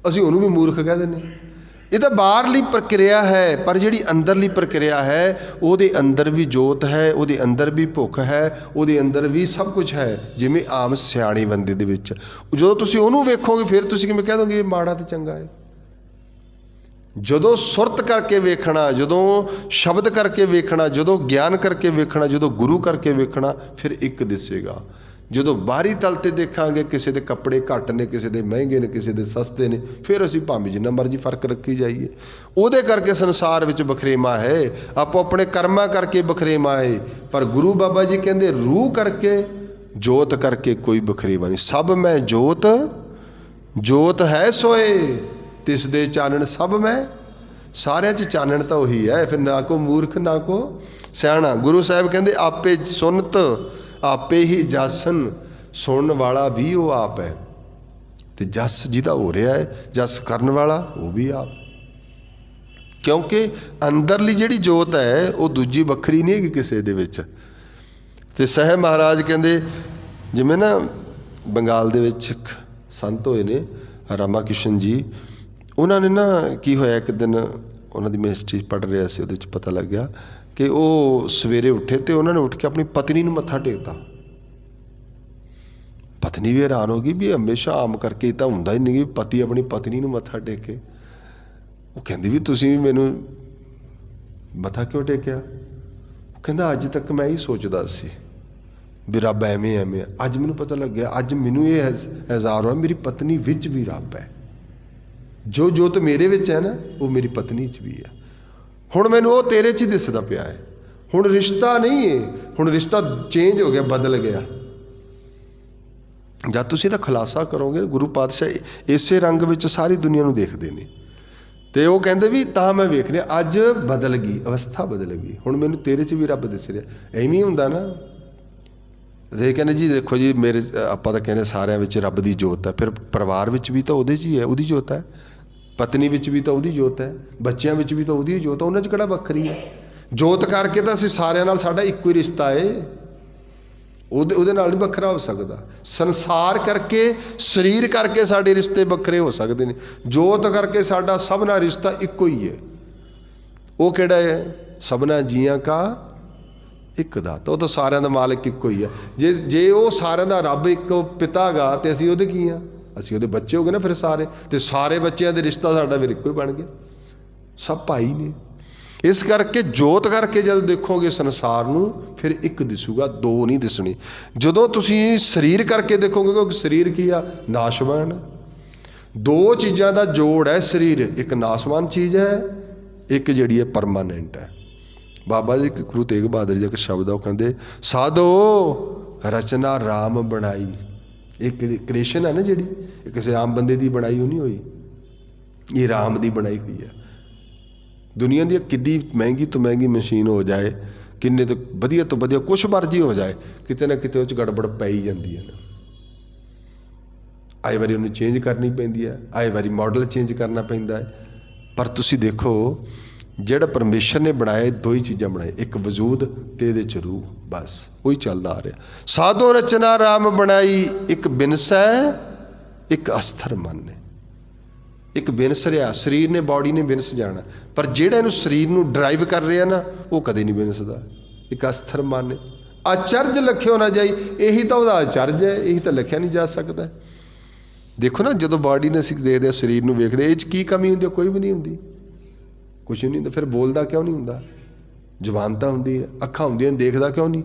ਅਸੀਂ ਉਹਨੂੰ ਵੀ ਮੂਰਖ ਕਹਿ ਦਿੰਦੇ ਹਾਂ। ਇਹ ਤਾਂ ਬਾਹਰਲੀ ਪ੍ਰਕਿਰਿਆ ਹੈ, ਪਰ ਜਿਹੜੀ ਅੰਦਰਲੀ ਪ੍ਰਕਿਰਿਆ ਹੈ ਉਹਦੇ ਅੰਦਰ ਵੀ ਜੋਤ ਹੈ, ਉਹਦੇ ਅੰਦਰ ਵੀ ਭੁੱਖ ਹੈ, ਉਹਦੇ ਅੰਦਰ ਵੀ ਸਭ ਕੁਝ ਹੈ। ਜਿਵੇਂ ਆਮ ਸਿਆਣੇ ਬੰਦੇ ਦੇ ਵਿੱਚ ਜਦੋਂ ਤੁਸੀਂ ਉਹਨੂੰ ਵੇਖੋਗੇ ਫਿਰ ਤੁਸੀਂ ਕਿਵੇਂ ਕਹਿ ਦੋਗੇ ਇਹ ਮਾੜਾ ਤੇ ਚੰਗਾ ਹੈ। ਜਦੋਂ ਸੁਰਤ ਕਰਕੇ ਵੇਖਣਾ, ਜਦੋਂ ਸ਼ਬਦ ਕਰਕੇ ਵੇਖਣਾ, ਜਦੋਂ ਗਿਆਨ ਕਰਕੇ ਵੇਖਣਾ, ਜਦੋਂ ਗੁਰੂ ਕਰਕੇ ਵੇਖਣਾ, ਫਿਰ ਇੱਕ ਦਿਸੇਗਾ। ਜਦੋਂ ਬਾਹਰੀ ਤਲ 'ਤੇ ਦੇਖਾਂਗੇ ਕਿਸੇ ਦੇ ਕੱਪੜੇ ਘੱਟ ਨੇ, ਕਿਸੇ ਦੇ ਮਹਿੰਗੇ ਨੇ, ਕਿਸੇ ਦੇ ਸਸਤੇ ਨੇ, ਫਿਰ ਅਸੀਂ ਭਾਵੇਂ ਜਿੰਨਾ ਮਰਜ਼ੀ ਫਰਕ ਰੱਖੀ ਜਾਈਏ। ਉਹਦੇ ਕਰਕੇ ਸੰਸਾਰ ਵਿੱਚ ਬਖਰੇਵਾ ਹੈ, ਆਪੋ ਆਪਣੇ ਕਰਮਾਂ ਕਰਕੇ ਬਖਰੇਵਾ ਹੈ। ਪਰ ਗੁਰੂ ਬਾਬਾ ਜੀ ਕਹਿੰਦੇ ਰੂਹ ਕਰਕੇ, ਜੋਤ ਕਰਕੇ ਕੋਈ ਬਖਰੇਵਾ ਨਹੀਂ। ਸਭ ਮੈਂ ਜੋਤ, ਜੋਤ ਹੈ ਸੋਏ ਤਿਸ ਦੇ ਚਾਨਣ ਸਭ ਮੈਂ। ਸਾਰਿਆਂ 'ਚ ਚਾਨਣ ਤਾਂ ਉਹੀ ਹੈ, ਫਿਰ ਨਾ ਕੋ ਮੂਰਖ ਨਾ ਕੋ ਸਿਆਣਾ। ਗੁਰੂ ਸਾਹਿਬ ਕਹਿੰਦੇ ਆਪੇ ਸੁਨਤ ਆਪੇ ਹੀ ਜਾਸਨ, ਸੁਣਨ ਵਾਲਾ ਵੀ ਉਹ ਆਪ ਹੈ, ਅਤੇ ਜਸ ਜਿਹਦਾ ਹੋ ਰਿਹਾ ਹੈ, ਜਸ ਕਰਨ ਵਾਲਾ ਉਹ ਵੀ ਆਪ। ਕਿਉਂਕਿ ਅੰਦਰਲੀ ਜਿਹੜੀ ਜੋਤ ਹੈ ਉਹ ਦੂਜੀ ਵੱਖਰੀ ਨਹੀਂ ਹੈਗੀ ਕਿਸੇ ਦੇ ਵਿੱਚ। ਅਤੇ ਸਾਹਿਬ ਮਹਾਰਾਜ ਕਹਿੰਦੇ, ਜਿਵੇਂ ਨਾ ਬੰਗਾਲ ਦੇ ਵਿੱਚ ਇੱਕ ਸੰਤ ਹੋਏ ਨੇ ਰਾਮਾ ਕਿਸ਼ਨ ਜੀ, ਉਹਨਾਂ ਨੇ ਨਾ ਕੀ ਹੋਇਆ ਇੱਕ ਦਿਨ, ਉਹਨਾਂ ਦੀ ਮੈਂ ਹਿਸਟਰੀ ਪੜ੍ਹ ਰਿਹਾ ਸੀ, ਉਹਦੇ 'ਚ ਪਤਾ ਲੱਗਿਆ ਕਿ ਉਹ ਸਵੇਰੇ ਉੱਠੇ ਅਤੇ ਉਹਨਾਂ ਨੇ ਉੱਠ ਕੇ ਆਪਣੀ ਪਤਨੀ ਨੂੰ ਮੱਥਾ ਟੇਕਤਾ। ਪਤਨੀ ਵੀ ਹੈਰਾਨ ਹੋ ਗਈ ਵੀ ਹਮੇਸ਼ਾ ਆਮ ਕਰਕੇ ਇਹ ਤਾਂ ਹੁੰਦਾ ਹੀ ਨਹੀਂ ਕਿ ਪਤੀ ਆਪਣੀ ਪਤਨੀ ਨੂੰ ਮੱਥਾ ਟੇਕੇ। ਉਹ ਕਹਿੰਦੀ ਵੀ ਤੁਸੀਂ ਵੀ ਮੈਨੂੰ ਮੱਥਾ ਕਿਉਂ ਟੇਕਿਆ? ਉਹ ਕਹਿੰਦਾ ਅੱਜ ਤੱਕ ਮੈਂ ਇਹੀ ਸੋਚਦਾ ਸੀ ਵੀ ਰੱਬ ਐਵੇਂ ਐਵੇਂ, ਅੱਜ ਮੈਨੂੰ ਪਤਾ ਲੱਗਿਆ, ਅੱਜ ਮੈਨੂੰ ਇਹ ਅਹਿਸਾਸ ਹੋਇਆ ਮੇਰੀ ਪਤਨੀ ਵਿੱਚ ਵੀ ਰੱਬ ਹੈ। ਜੋ ਜੋਤ ਮੇਰੇ ਵਿੱਚ ਹੈ ਨਾ ਉਹ ਮੇਰੀ ਪਤਨੀ 'ਚ ਵੀ ਹੈ। ਹੁਣ ਮੈਨੂੰ ਉਹ ਤੇਰੇ 'ਚ ਹੀ ਦਿਸਦਾ ਪਿਆ ਹੈ। ਹੁਣ ਰਿਸ਼ਤਾ ਨਹੀਂ ਹੈ, ਹੁਣ ਰਿਸ਼ਤਾ ਚੇਂਜ ਹੋ ਗਿਆ, ਬਦਲ ਗਿਆ। ਜਦ ਤੁਸੀਂ ਇਹਦਾ ਖੁਲਾਸਾ ਕਰੋਗੇ, ਗੁਰੂ ਪਾਤਸ਼ਾਹ ਇਸੇ ਰੰਗ ਵਿੱਚ ਸਾਰੀ ਦੁਨੀਆ ਨੂੰ ਦੇਖਦੇ ਨੇ। ਅਤੇ ਉਹ ਕਹਿੰਦੇ ਵੀ ਤਾਂ ਮੈਂ ਵੇਖ ਰਿਹਾ ਅੱਜ ਬਦਲ ਗਈ, ਅਵਸਥਾ ਬਦਲ ਗਈ, ਹੁਣ ਮੈਨੂੰ ਤੇਰੇ 'ਚ ਵੀ ਰੱਬ ਦਿਸ ਰਿਹਾ। ਐਵੇਂ ਹੀ ਹੁੰਦਾ ਨਾ। ਇਹ ਕਹਿੰਦੇ ਜੀ ਦੇਖੋ ਜੀ ਮੇਰੇ, ਆਪਾਂ ਤਾਂ ਕਹਿੰਦੇ ਸਾਰਿਆਂ ਵਿੱਚ ਰੱਬ ਦੀ ਜੋਤ ਹੈ, ਫਿਰ ਪਰਿਵਾਰ ਵਿੱਚ ਵੀ ਤਾਂ ਉਹਦੇ 'ਚ ਹੀ ਹੈ, ਉਹਦੀ ਜੋਤ ਹੈ। ਪਤਨੀ ਵਿੱਚ ਵੀ ਤਾਂ ਉਹਦੀ ਜੋਤ ਹੈ, ਬੱਚਿਆਂ ਵਿੱਚ ਵੀ ਤਾਂ ਉਹਦੀ ਜੋਤ ਹੈ, ਉਹਨਾਂ 'ਚ ਕਿਹੜਾ ਵੱਖਰੀ ਹੈ। ਜੋਤ ਕਰਕੇ ਤਾਂ ਅਸੀਂ ਸਾਰਿਆਂ ਨਾਲ ਸਾਡਾ ਇੱਕੋ ਹੀ ਰਿਸ਼ਤਾ ਹੈ, ਉਹਦੇ ਨਾਲ ਨਹੀਂ ਵੱਖਰਾ ਹੋ ਸਕਦਾ। ਸੰਸਾਰ ਕਰਕੇ, ਸਰੀਰ ਕਰਕੇ ਸਾਡੇ ਰਿਸ਼ਤੇ ਵੱਖਰੇ ਹੋ ਸਕਦੇ ਨੇ, ਜੋਤ ਕਰਕੇ ਸਾਡਾ ਸਭ ਨਾਲ ਰਿਸ਼ਤਾ ਇੱਕੋ ਹੀ ਹੈ। ਉਹ ਕਿਹੜਾ ਹੈ? ਸਭਨਾ ਜੀਆਂ ਕਾ ਇੱਕ ਦਾਤਾ। ਉਹ ਤਾਂ ਸਾਰਿਆਂ ਦਾ ਮਾਲਕ ਇੱਕੋ ਹੀ ਹੈ। ਜੇ ਉਹ ਸਾਰਿਆਂ ਦਾ ਰੱਬ ਇੱਕ ਪਿਤਾ ਗਾ ਅਤੇ ਅਸੀਂ ਉਹਦੇ ਕੀ ਹਾਂ? ਅਸੀਂ ਉਹਦੇ ਬੱਚੇ ਹੋ ਗਏ ਨਾ ਫਿਰ ਸਾਰੇ, ਅਤੇ ਸਾਰੇ ਬੱਚਿਆਂ ਦੇ ਰਿਸ਼ਤਾ ਸਾਡਾ ਫਿਰ ਇੱਕੋ ਹੀ ਬਣ ਗਿਆ, ਸਭ ਭਾਈ ਨੇ। ਇਸ ਕਰਕੇ ਜੋਤ ਕਰਕੇ ਜਦੋਂ ਦੇਖੋਗੇ ਸੰਸਾਰ ਨੂੰ ਫਿਰ ਇੱਕ ਦਿਸੂਗਾ, ਦੋ ਨਹੀਂ ਦਿਸਣੀ। ਜਦੋਂ ਤੁਸੀਂ ਸਰੀਰ ਕਰਕੇ ਦੇਖੋਗੇ, ਕਿਉਂਕਿ ਸਰੀਰ ਕੀ ਆ? ਨਾਸ਼ਵਾਨ। ਦੋ ਚੀਜ਼ਾਂ ਦਾ ਜੋੜ ਹੈ ਸਰੀਰ, ਇੱਕ ਨਾਸ਼ਵਾਨ ਚੀਜ਼ ਹੈ, ਇੱਕ ਜਿਹੜੀ ਹੈ ਪਰਮਾਨੈਂਟ ਹੈ। ਬਾਬਾ ਜੀ ਗੁਰੂ ਤੇਗ ਬਹਾਦਰ ਜੀ ਦਾ ਇੱਕ ਸ਼ਬਦ ਆ, ਉਹ ਕਹਿੰਦੇ ਸਾਧੋ ਰਚਨਾ ਰਾਮ ਬਣਾਈ। ਇਹ ਕ੍ਰਿਏਸ਼ਨ ਹੈ ਨਾ ਜਿਹੜੀ, ਇਹ ਕਿਸੇ ਆਮ ਬੰਦੇ ਦੀ ਬਣਾਈ ਉਹ ਨਹੀਂ ਹੋਈ, ਇਹ ਰਾਮ ਦੀ ਬਣਾਈ ਹੋਈ ਹੈ। ਦੁਨੀਆ ਦੀ ਕਿੱਡੀ ਮਹਿੰਗੀ ਤੋਂ ਮਹਿੰਗੀ ਮਸ਼ੀਨ ਹੋ ਜਾਏ, ਕਿੰਨੇ ਤੋਂ ਵਧੀਆ ਕੁਛ ਮਰਜ਼ੀ ਹੋ ਜਾਏ, ਕਿਤੇ ਨਾ ਕਿਤੇ ਉਹ 'ਚ ਗੜਬੜ ਪੈ ਹੀ ਜਾਂਦੀ ਹੈ ਨਾ। ਆਏ ਵਾਰੀ ਉਹਨੂੰ ਚੇਂਜ ਕਰਨੀ ਪੈਂਦੀ ਹੈ, ਆਏ ਵਾਰੀ ਮਾਡਲ ਚੇਂਜ ਕਰਨਾ ਪੈਂਦਾ ਹੈ। ਪਰ ਤੁਸੀਂ ਦੇਖੋ ਜਿਹੜਾ ਪਰਮੇਸ਼ਰ ਨੇ ਬਣਾਇਆ, ਦੋ ਹੀ ਚੀਜ਼ਾਂ ਬਣਾਏ, ਇੱਕ ਵਜੂਦ ਅਤੇ ਇਹਦੇ 'ਚ ਰੂਹ, ਬਸ ਉਹੀ ਚੱਲਦਾ ਆ ਰਿਹਾ। ਸਾਧੋ ਰਚਨਾ ਰਾਮ ਬਣਾਈ, ਇੱਕ ਬਿਨਸੈ ਇੱਕ ਅਸਥਰ ਮਨ ਨੇ। ਇੱਕ ਬਿਨਸ ਰਿਹਾ, ਸਰੀਰ ਨੇ, ਬੌਡੀ ਨੇ ਬਿਨਸ ਜਾਣਾ, ਪਰ ਜਿਹੜਾ ਇਹਨੂੰ ਸਰੀਰ ਨੂੰ ਡਰਾਈਵ ਕਰ ਰਿਹਾ ਨਾ ਉਹ ਕਦੇ ਨਹੀਂ ਬਿਨਸਦਾ। ਇੱਕ ਅਸਥਰ ਮਨ ਨੇ। ਅਚਰਜ ਲਖਿਓ ਨਾ ਜਾਈ, ਇਹੀ ਤਾਂ ਉਹਦਾ ਅਚਰਜ ਹੈ, ਇਹੀ ਤਾਂ ਲਿਖਿਆ ਨਹੀਂ ਜਾ ਸਕਦਾ। ਦੇਖੋ ਨਾ ਜਦੋਂ ਬਾਡੀ ਨੂੰ ਅਸੀਂ ਦੇਖਦੇ ਹਾਂ, ਸਰੀਰ ਨੂੰ ਵੇਖਦੇ, ਇਹ 'ਚ ਕੀ ਕਮੀ ਹੁੰਦੀ? ਕੋਈ ਵੀ ਨਹੀਂ ਹੁੰਦੀ, ਕੁਛ ਨਹੀਂ ਹੁੰਦਾ। ਫਿਰ ਬੋਲਦਾ ਕਿਉਂ ਨਹੀਂ ਹੁੰਦਾ? ਜ਼ੁਬਾਨ ਤਾਂ ਹੁੰਦੀ ਹੈ, ਅੱਖਾਂ ਹੁੰਦੀਆਂ, ਦੇਖਦਾ ਕਿਉਂ ਨਹੀਂ?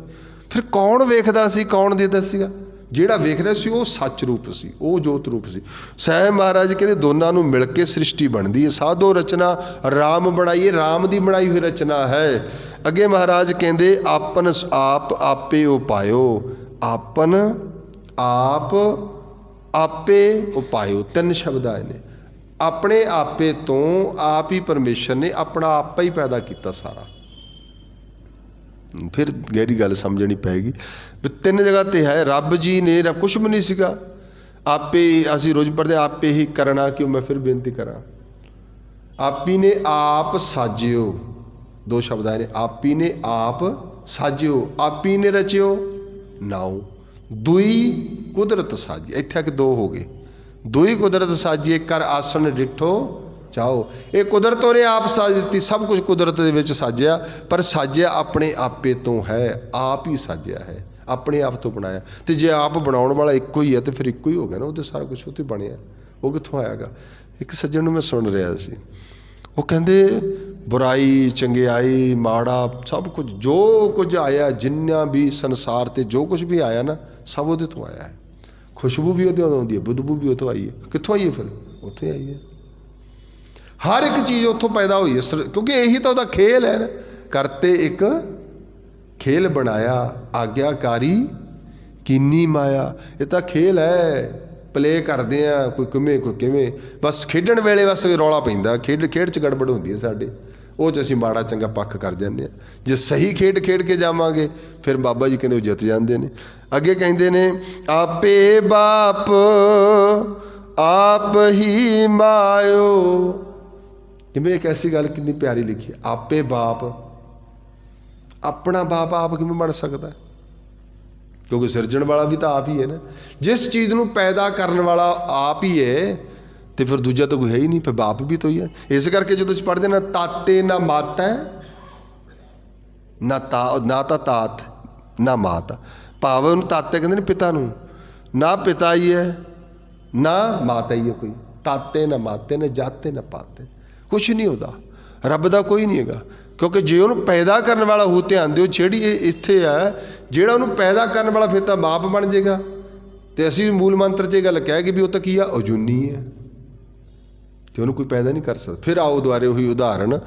ਫਿਰ ਕੌਣ ਵੇਖਦਾ ਸੀ, ਕੌਣ ਦੇਖਦਾ ਸੀਗਾ? ਜਿਹੜਾ ਵੇਖ ਰਿਹਾ ਸੀ ਉਹ ਸੱਚ ਰੂਪ ਸੀ, ਉਹ ਜੋਤ ਰੂਪ ਸੀ। ਸਾਹਿਬ ਮਹਾਰਾਜ ਕਹਿੰਦੇ ਦੋਨਾਂ ਨੂੰ ਮਿਲ ਕੇ ਸ੍ਰਿਸ਼ਟੀ ਬਣਦੀ ਹੈ। ਸਾਧੋ ਰਚਨਾ ਰਾਮ ਬਣਾਈਏ, ਰਾਮ ਦੀ ਬਣਾਈ ਹੋਈ ਰਚਨਾ ਹੈ। ਅੱਗੇ ਮਹਾਰਾਜ ਕਹਿੰਦੇ ਆਪਨ ਆਪ ਆਪੇ ਉਪਾਇਓ, ਆਪਨ ਆਪ ਆਪੇ ਉਪਾਇਓ, ਤਿੰਨ ਸ਼ਬਦ ਆਏ ਨੇ। ਆਪਣੇ ਆਪੇ ਤੋਂ ਆਪ ਹੀ ਪਰਮੇਸ਼ਰ ਨੇ ਆਪਣਾ ਆਪਾ ਹੀ ਪੈਦਾ ਕੀਤਾ ਸਾਰਾ। फिर गहरी गल समझनी पैगी भी तीन जगह ते है। रब जी ने कुछ भी नहीं सीगा, आपे असी रोज़ पढ़ते आपे ही करना क्यों। मैं फिर बेनती करा, आपी ने आप साजियो, दो शब्द आए ने, आपी ने आप साजियो, आपी ने रचियो नाओ, दुई कुदरत साजी। इत्थे कि दो हो गए, दुई कुदरत साजिए कर आसन डिठो चाहो। ये कुदरत ने आप साज दी, सब कुछ कुदरत दे विच साजिया, पर साजिया अपने आपे तो है, आप ही साजिया है, अपने आप तो बनाया। तो जे आप बनाने वाला एको ही है तो फिर एको ही हो गया ना, वो तो सारा कुछ उत्थे बनया, वो कित्थों आएगा। एक सज्जन नूं मैं सुन रहा सी, वो कहंदे बुराई चंगियाई माड़ा सब कुछ जो कुछ आया, जिन्ना भी संसार ते जो कुछ भी आया ना, सब उहदे तो आया है। खुशबू भी उहदे आउंदी है, बदबू भी उतों आई है। कित्थों आई है? फिर उत्थों आई है। हर एक चीज़ उत्थों पैदा हुई है, क्योंकि यही तो उहदा खेल है ना। करते एक खेल बनाया, आग्याकारी कीनी माया। ये तो खेल है, प्ले करते हैं, कोई किवें कोई किवें, बस खेडण वेले बस रौला पैंदा, खेड च गड़बड़ होंदी है साडे, वो च असीं माड़ा चंगा पक्ष कर जाते हैं। जे सही खेड के जावांगे फिर बाबा जी कहंदे जित जाते हैं। अगे कहंदे ने आपे बाप आप ही मायो। किवें एक ऐसी गल कितनी प्यारी लिखी है, आपे बाप, अपना बाप आप किवें बन सकता है, क्योंकि सिरजण वाला भी तो आप ही है ना। जिस चीज़ को पैदा करने वाला आप ही है तो फिर दूजा तो कोई है ही नहीं, फिर बाप भी तो ही है। इस करके जो तुम पढ़ते ना ताते ना माता है ना तात ना माता, भाव उन्होंने ताते कहते पिता नूं, ना पिता ही है ना माता ही है कोई, ताते ना माते ने जाते ना पाते, कुछ नहीं होता। रब का कोई नहीं है, क्योंकि जे उन्होंने पैदा करने वाला हो, ध्यान दो जी इत्थे है, जोड़ा उन्होंने पैदा करने वाला फिर तो बाप बन जाएगा। तो असी मूल मंत्र च गल कह गए भी वो तो की है, अजूनी है, तो उन्होंने कोई पैदा नहीं कर सकता। फिर आओ दुआरे वही उदाहरण,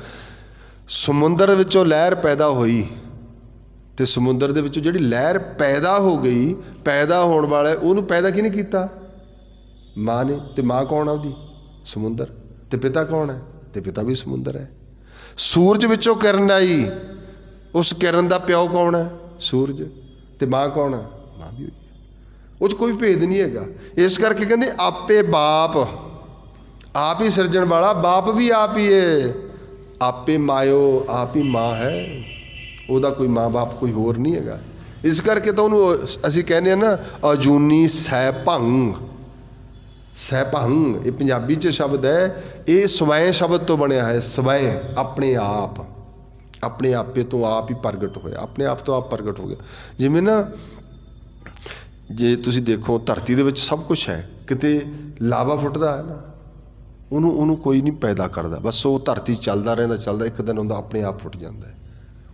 समुंदर विचों लहर पैदा हुई, तो समुंदर दे विचों जिहड़ी लहर पैदा हो गई, पैदा होने वाला उन्होंने पैदा किहने कीता? माँ ने। तो माँ कौन है उसकी? समुंदर। तो पिता कौन है? तो पिता भी समुंदर है। सूरज विचों किरण आई, उस किरण का प्यो कौन है? सूरज। तो माँ कौन है? माँ भी हुई है। उस कोई भेद नहीं है। इस करके कहते आपे बाप, आप ही सिरजण वाला, बाप भी आप ही है। आपे मायो, आप ही माँ है, ਉਹਦਾ कोई माँ बाप कोई होर नहीं है। इस करके तो उन्होंने असी कहने ना अजूनी सैभंग। सैभंग ये पंजाबी च शब्द है, ये स्वयं शब्द तो बनया है। स्वयं अपने आप, अपने आपे तो आप ही प्रगट होया, अपने आप तो आप प्रगट हो गया। जिवें ना जे तुसीं देखो धरती दे विच सब कुछ है, किते लावा फुटदा है ना, उन्होंने कोई नहीं पैदा करता, बस वो धरती चलता रहता, एक दिन उनका अपने आप फुट जाता है।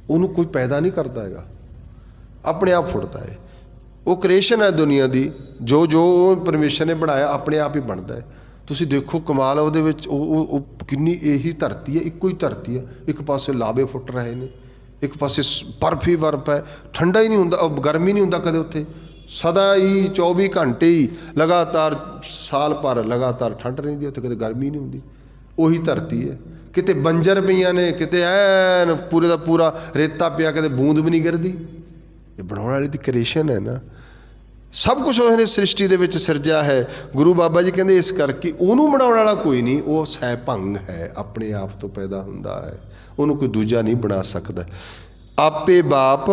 उन्होंने कोई पैदा नहीं करता है, अपने आप फुटता है। वो क्रिएशन है दुनिया की, जो जो परमेश्वर ने बनाया अपने आप ही बनता है। तुसीं देखो कमाल है वो किन्नी यही धरती है, एको ही धरती है, एक पासे लावे फुट रहे हैं, एक पासे बर्फ ही बर्फ है, ठंडा ही नहीं होंदा, गर्मी नहीं होंदा कदे उत्थे, सदा ही 24 घंटे ही लगातार साल भर लगातार ठंड रहिंदी, उत्थे कदे गर्मी नहीं होंदी। उही धरती है, किते बंजर पईयां ने, किते ऐन पूरे का पूरा रेता पिया, कदे बूंद भी नहीं गिरदी। ये बनाने वाली दी क्रिएशन है ना, सब कुछ उसने सृष्टि दे विच सिरजा है। गुरु बाबा जी कहते इस करके उन्होंने बनाने वाला कोई नहीं, वो सैभंग है, अपने आप तो पैदा हुंदा है, उन्होंने कोई दूजा नहीं बना सकता। आपे बाप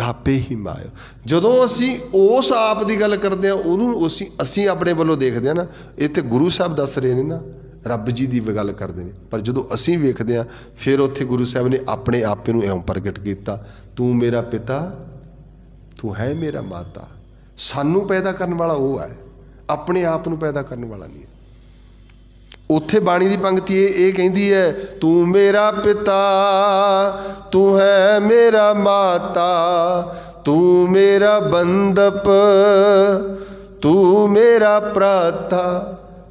आपे ही मायो। जदों असी उस आप की गल करते हैं, उन्होंने असी अपने वालों देखते हैं ना, इत्थे गुरु साहब दस रहे हैं ना, रब जी की गल करते हैं, पर जदों असी वेखते हैं फिर उत्थे गुरु साहब ने अपने आपे नूं इउं प्रगट किया, तू मेरा पिता तू है मेरा माता। सानू पैदा करने वाला वो है, अपने आप नूं पैदा करने वाला नहीं है। उत्थे बाणी की पंक्ति ये कहती है, तू मेरा पिता तू है मेरा माता, तू मेरा बंदप तू मेरा भ्राता,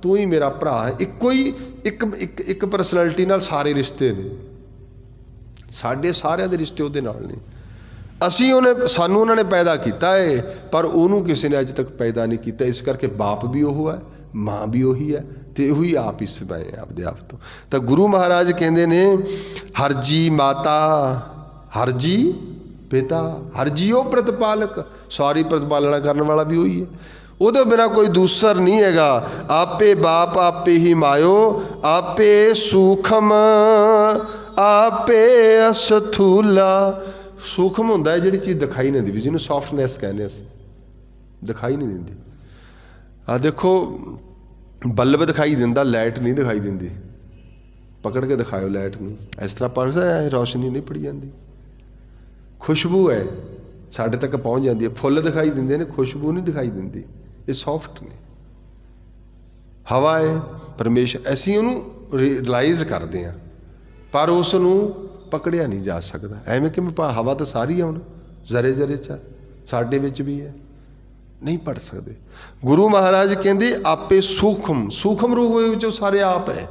तू ही मेरा भरा है। इको ही एक परसनैलिटी नाल सारे रिश्ते ने, साडे सारिਆਂ ਦੇ रिश्ते ਉਹਦੇ ਨਾਲ ने। असी उन्हें सानू उन्होंने पैदा किया है, पर उन्होंने किसी ने अज तक पैदा नहीं किया। इस करके बाप भी वो है, माँ भी उही है, तो यही आप ही सबाए आपदे आप तो गुरु महाराज कहते ने हरजी माता हरजी पिता, हर जीओ प्रतिपालक, सारी प्रतिपालना करने वाला भी वही है, ਉਹਦੇ बिना कोई दूसर नहीं हैगा। आपे बाप आपे ही मायो, आपे सूखम आपे अस्थूला। सूखम ਹੁੰਦਾ ਹੈ ਜਿਹੜੀ ਚੀਜ਼ ਦਿਖਾਈ ਨਹੀਂ ਦਿੰਦੀ, ਜਿਹਨੂੰ ਸੌਫਟਨੈਸ ਕਹਿੰਦੇ ਅਸੀਂ, ਦਿਖਾਈ ਨਹੀਂ ਦਿੰਦੀ। ਆ ਦੇਖੋ ਬਲਬ ਦਿਖਾਈ ਦਿੰਦਾ, ਲਾਈਟ ਨਹੀਂ ਦਿਖਾਈ ਦਿੰਦੀ। ਪਕੜ ਕੇ ਦਿਖਾਇਓ ਲਾਈਟ ਨੂੰ, ਇਸ ਤਰ੍ਹਾਂ ਪੜਦਾ ਰੌਸ਼ਨੀ ਨਹੀਂ ਪੜੀ ਜਾਂਦੀ। ਖੁਸ਼ਬੂ ਹੈ ਸਾਡੇ ਤੱਕ ਪਹੁੰਚ ਜਾਂਦੀ ਹੈ, ਫੁੱਲ ਦਿਖਾਈ ਦਿੰਦੇ ਨੇ, ਖੁਸ਼ਬੂ ਨਹੀਂ ਦਿਖਾਈ ਦਿੰਦੀ। ਇਹ ਸੌਫਟ ਨੇ। ਹਵਾ ਹੈ ਪਰਮੇਸ਼ਰ, ਅਸੀਂ ਉਹਨੂੰ ਰਿਲਾਈਜ਼ ਕਰਦੇ ਹਾਂ ਪਰ ਉਸ ਨੂੰ ਪਕੜਿਆ ਨਹੀਂ ਜਾ ਸਕਦਾ। ਐਵੇਂ ਕਿ ਹਵਾ ਤਾਂ ਸਾਰੀ ਆ, ਹੁਣ ਜ਼ਰੇ ਜ਼ਰੇ 'ਚ ਸਾਡੇ ਵਿੱਚ ਵੀ ਹੈ, ਨਹੀਂ ਪੜ ਸਕਦੇ। ਗੁਰੂ ਮਹਾਰਾਜ ਕਹਿੰਦੇ ਆਪੇ ਸੂਖਮ, ਸੂਖਮ ਰੂਪ ਵਿੱਚ ਉਹ ਸਾਰੇ ਆਪ ਹੈ।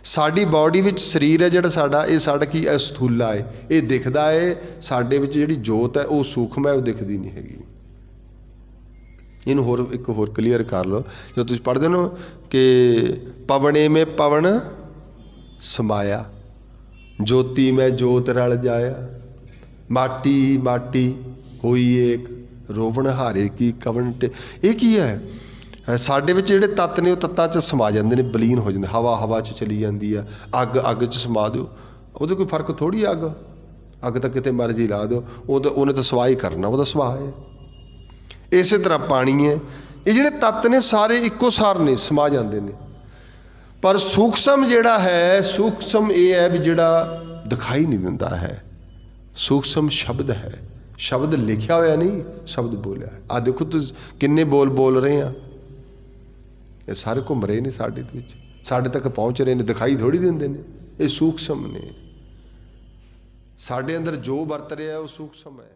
ਸਾਡੀ ਬਾਡੀ ਵਿੱਚ ਸਰੀਰ ਹੈ ਜਿਹੜਾ ਸਾਡਾ, ਇਹ ਸਾਡਾ ਕੀ ਅਸਥੂਲਾ ਹੈ, ਇਹ ਦਿਖਦਾ ਹੈ। ਸਾਡੇ ਵਿੱਚ ਜਿਹੜੀ ਜੋਤ ਹੈ ਉਹ ਸੂਖਮ ਹੈ, ਉਹ ਦਿਖਦੀ ਨਹੀਂ ਹੈਗੀ। ਇਹਨੂੰ ਹੋਰ ਇੱਕ ਹੋਰ ਕਲੀਅਰ ਕਰ ਲਓ। ਜਦੋਂ ਤੁਸੀਂ ਪੜ੍ਹਦੇ ਹੋ ਕਿ ਪਵਣੇ ਮੇਂ ਪਵਨ ਸਮਾਇਆ, ਜੋਤੀ ਮੈਂ ਜੋਤ ਰਲ ਜਾਇਆ, ਮਾਟੀ ਮਾਟੀ ਹੋਈ ਏਕ, ਰੋਵਣ ਹਾਰੇ ਕੀ ਕਵਣ ਟੇ। ਇਹ ਕੀ ਹੈ? ਸਾਡੇ ਵਿੱਚ ਜਿਹੜੇ ਤੱਤ ਨੇ ਉਹ ਤੱਤਾਂ 'ਚ ਸਮਾ ਜਾਂਦੇ ਨੇ, ਬਲੀਨ ਹੋ ਜਾਂਦੇ। ਹਵਾ ਹਵਾ 'ਚ ਚਲੀ ਜਾਂਦੀ ਆ, ਅੱਗ ਅੱਗ 'ਚ ਸਮਾ ਦਿਓ, ਉਹਦੇ ਕੋਈ ਫਰਕ ਥੋੜ੍ਹੀ। ਅੱਗ ਅੱਗ ਤਾਂ ਕਿਤੇ ਮਰਜ਼ੀ ਲਾ ਦਿਓ, ਉਹਨੇ ਤਾਂ ਸਵਾਹ ਹੀ ਕਰਨਾ, ਉਹਦਾ ਸੁਭਾਅ ਹੈ। ਇਸੇ ਤਰ੍ਹਾਂ ਪਾਣੀ ਹੈ, ਇਹ ਜਿਹੜੇ ਤੱਤ ਨੇ ਸਾਰੇ ਇੱਕੋ ਸਾਰ ਨੇ, ਸਮਾ ਜਾਂਦੇ ਨੇ। ਪਰ ਸੂਖਸਮ ਜਿਹੜਾ ਹੈ, ਸੂਖਸਮ ਇਹ ਹੈ ਵੀ ਜਿਹੜਾ ਦਿਖਾਈ ਨਹੀਂ ਦਿੰਦਾ ਹੈ। ਸੂਖਸਮ ਸ਼ਬਦ ਹੈ, ਸ਼ਬਦ ਲਿਖਿਆ ਹੋਇਆ ਨਹੀਂ, ਸ਼ਬਦ ਬੋਲਿਆ। ਆਹ ਦੇਖੋ ਤੁਸੀਂ ਕਿੰਨੇ ਬੋਲ ਬੋਲ ਰਹੇ ਆ, ਇਹ ਸਾਰੇ ਘੁੰਮ ਰਹੇ ਨੇ ਸਾਡੇ ਵਿੱਚ, ਸਾਡੇ ਤੱਕ ਪਹੁੰਚ ਰਹੇ ਨੇ, ਦਿਖਾਈ ਥੋੜ੍ਹੀ ਦਿੰਦੇ ਨੇ। ਇਹ ਸੂਖਸਮ ਨੇ, ਸਾਡੇ ਅੰਦਰ ਜੋ ਵਰਤ ਰਿਹਾ ਉਹ ਸੂਖਸਮ ਹੈ।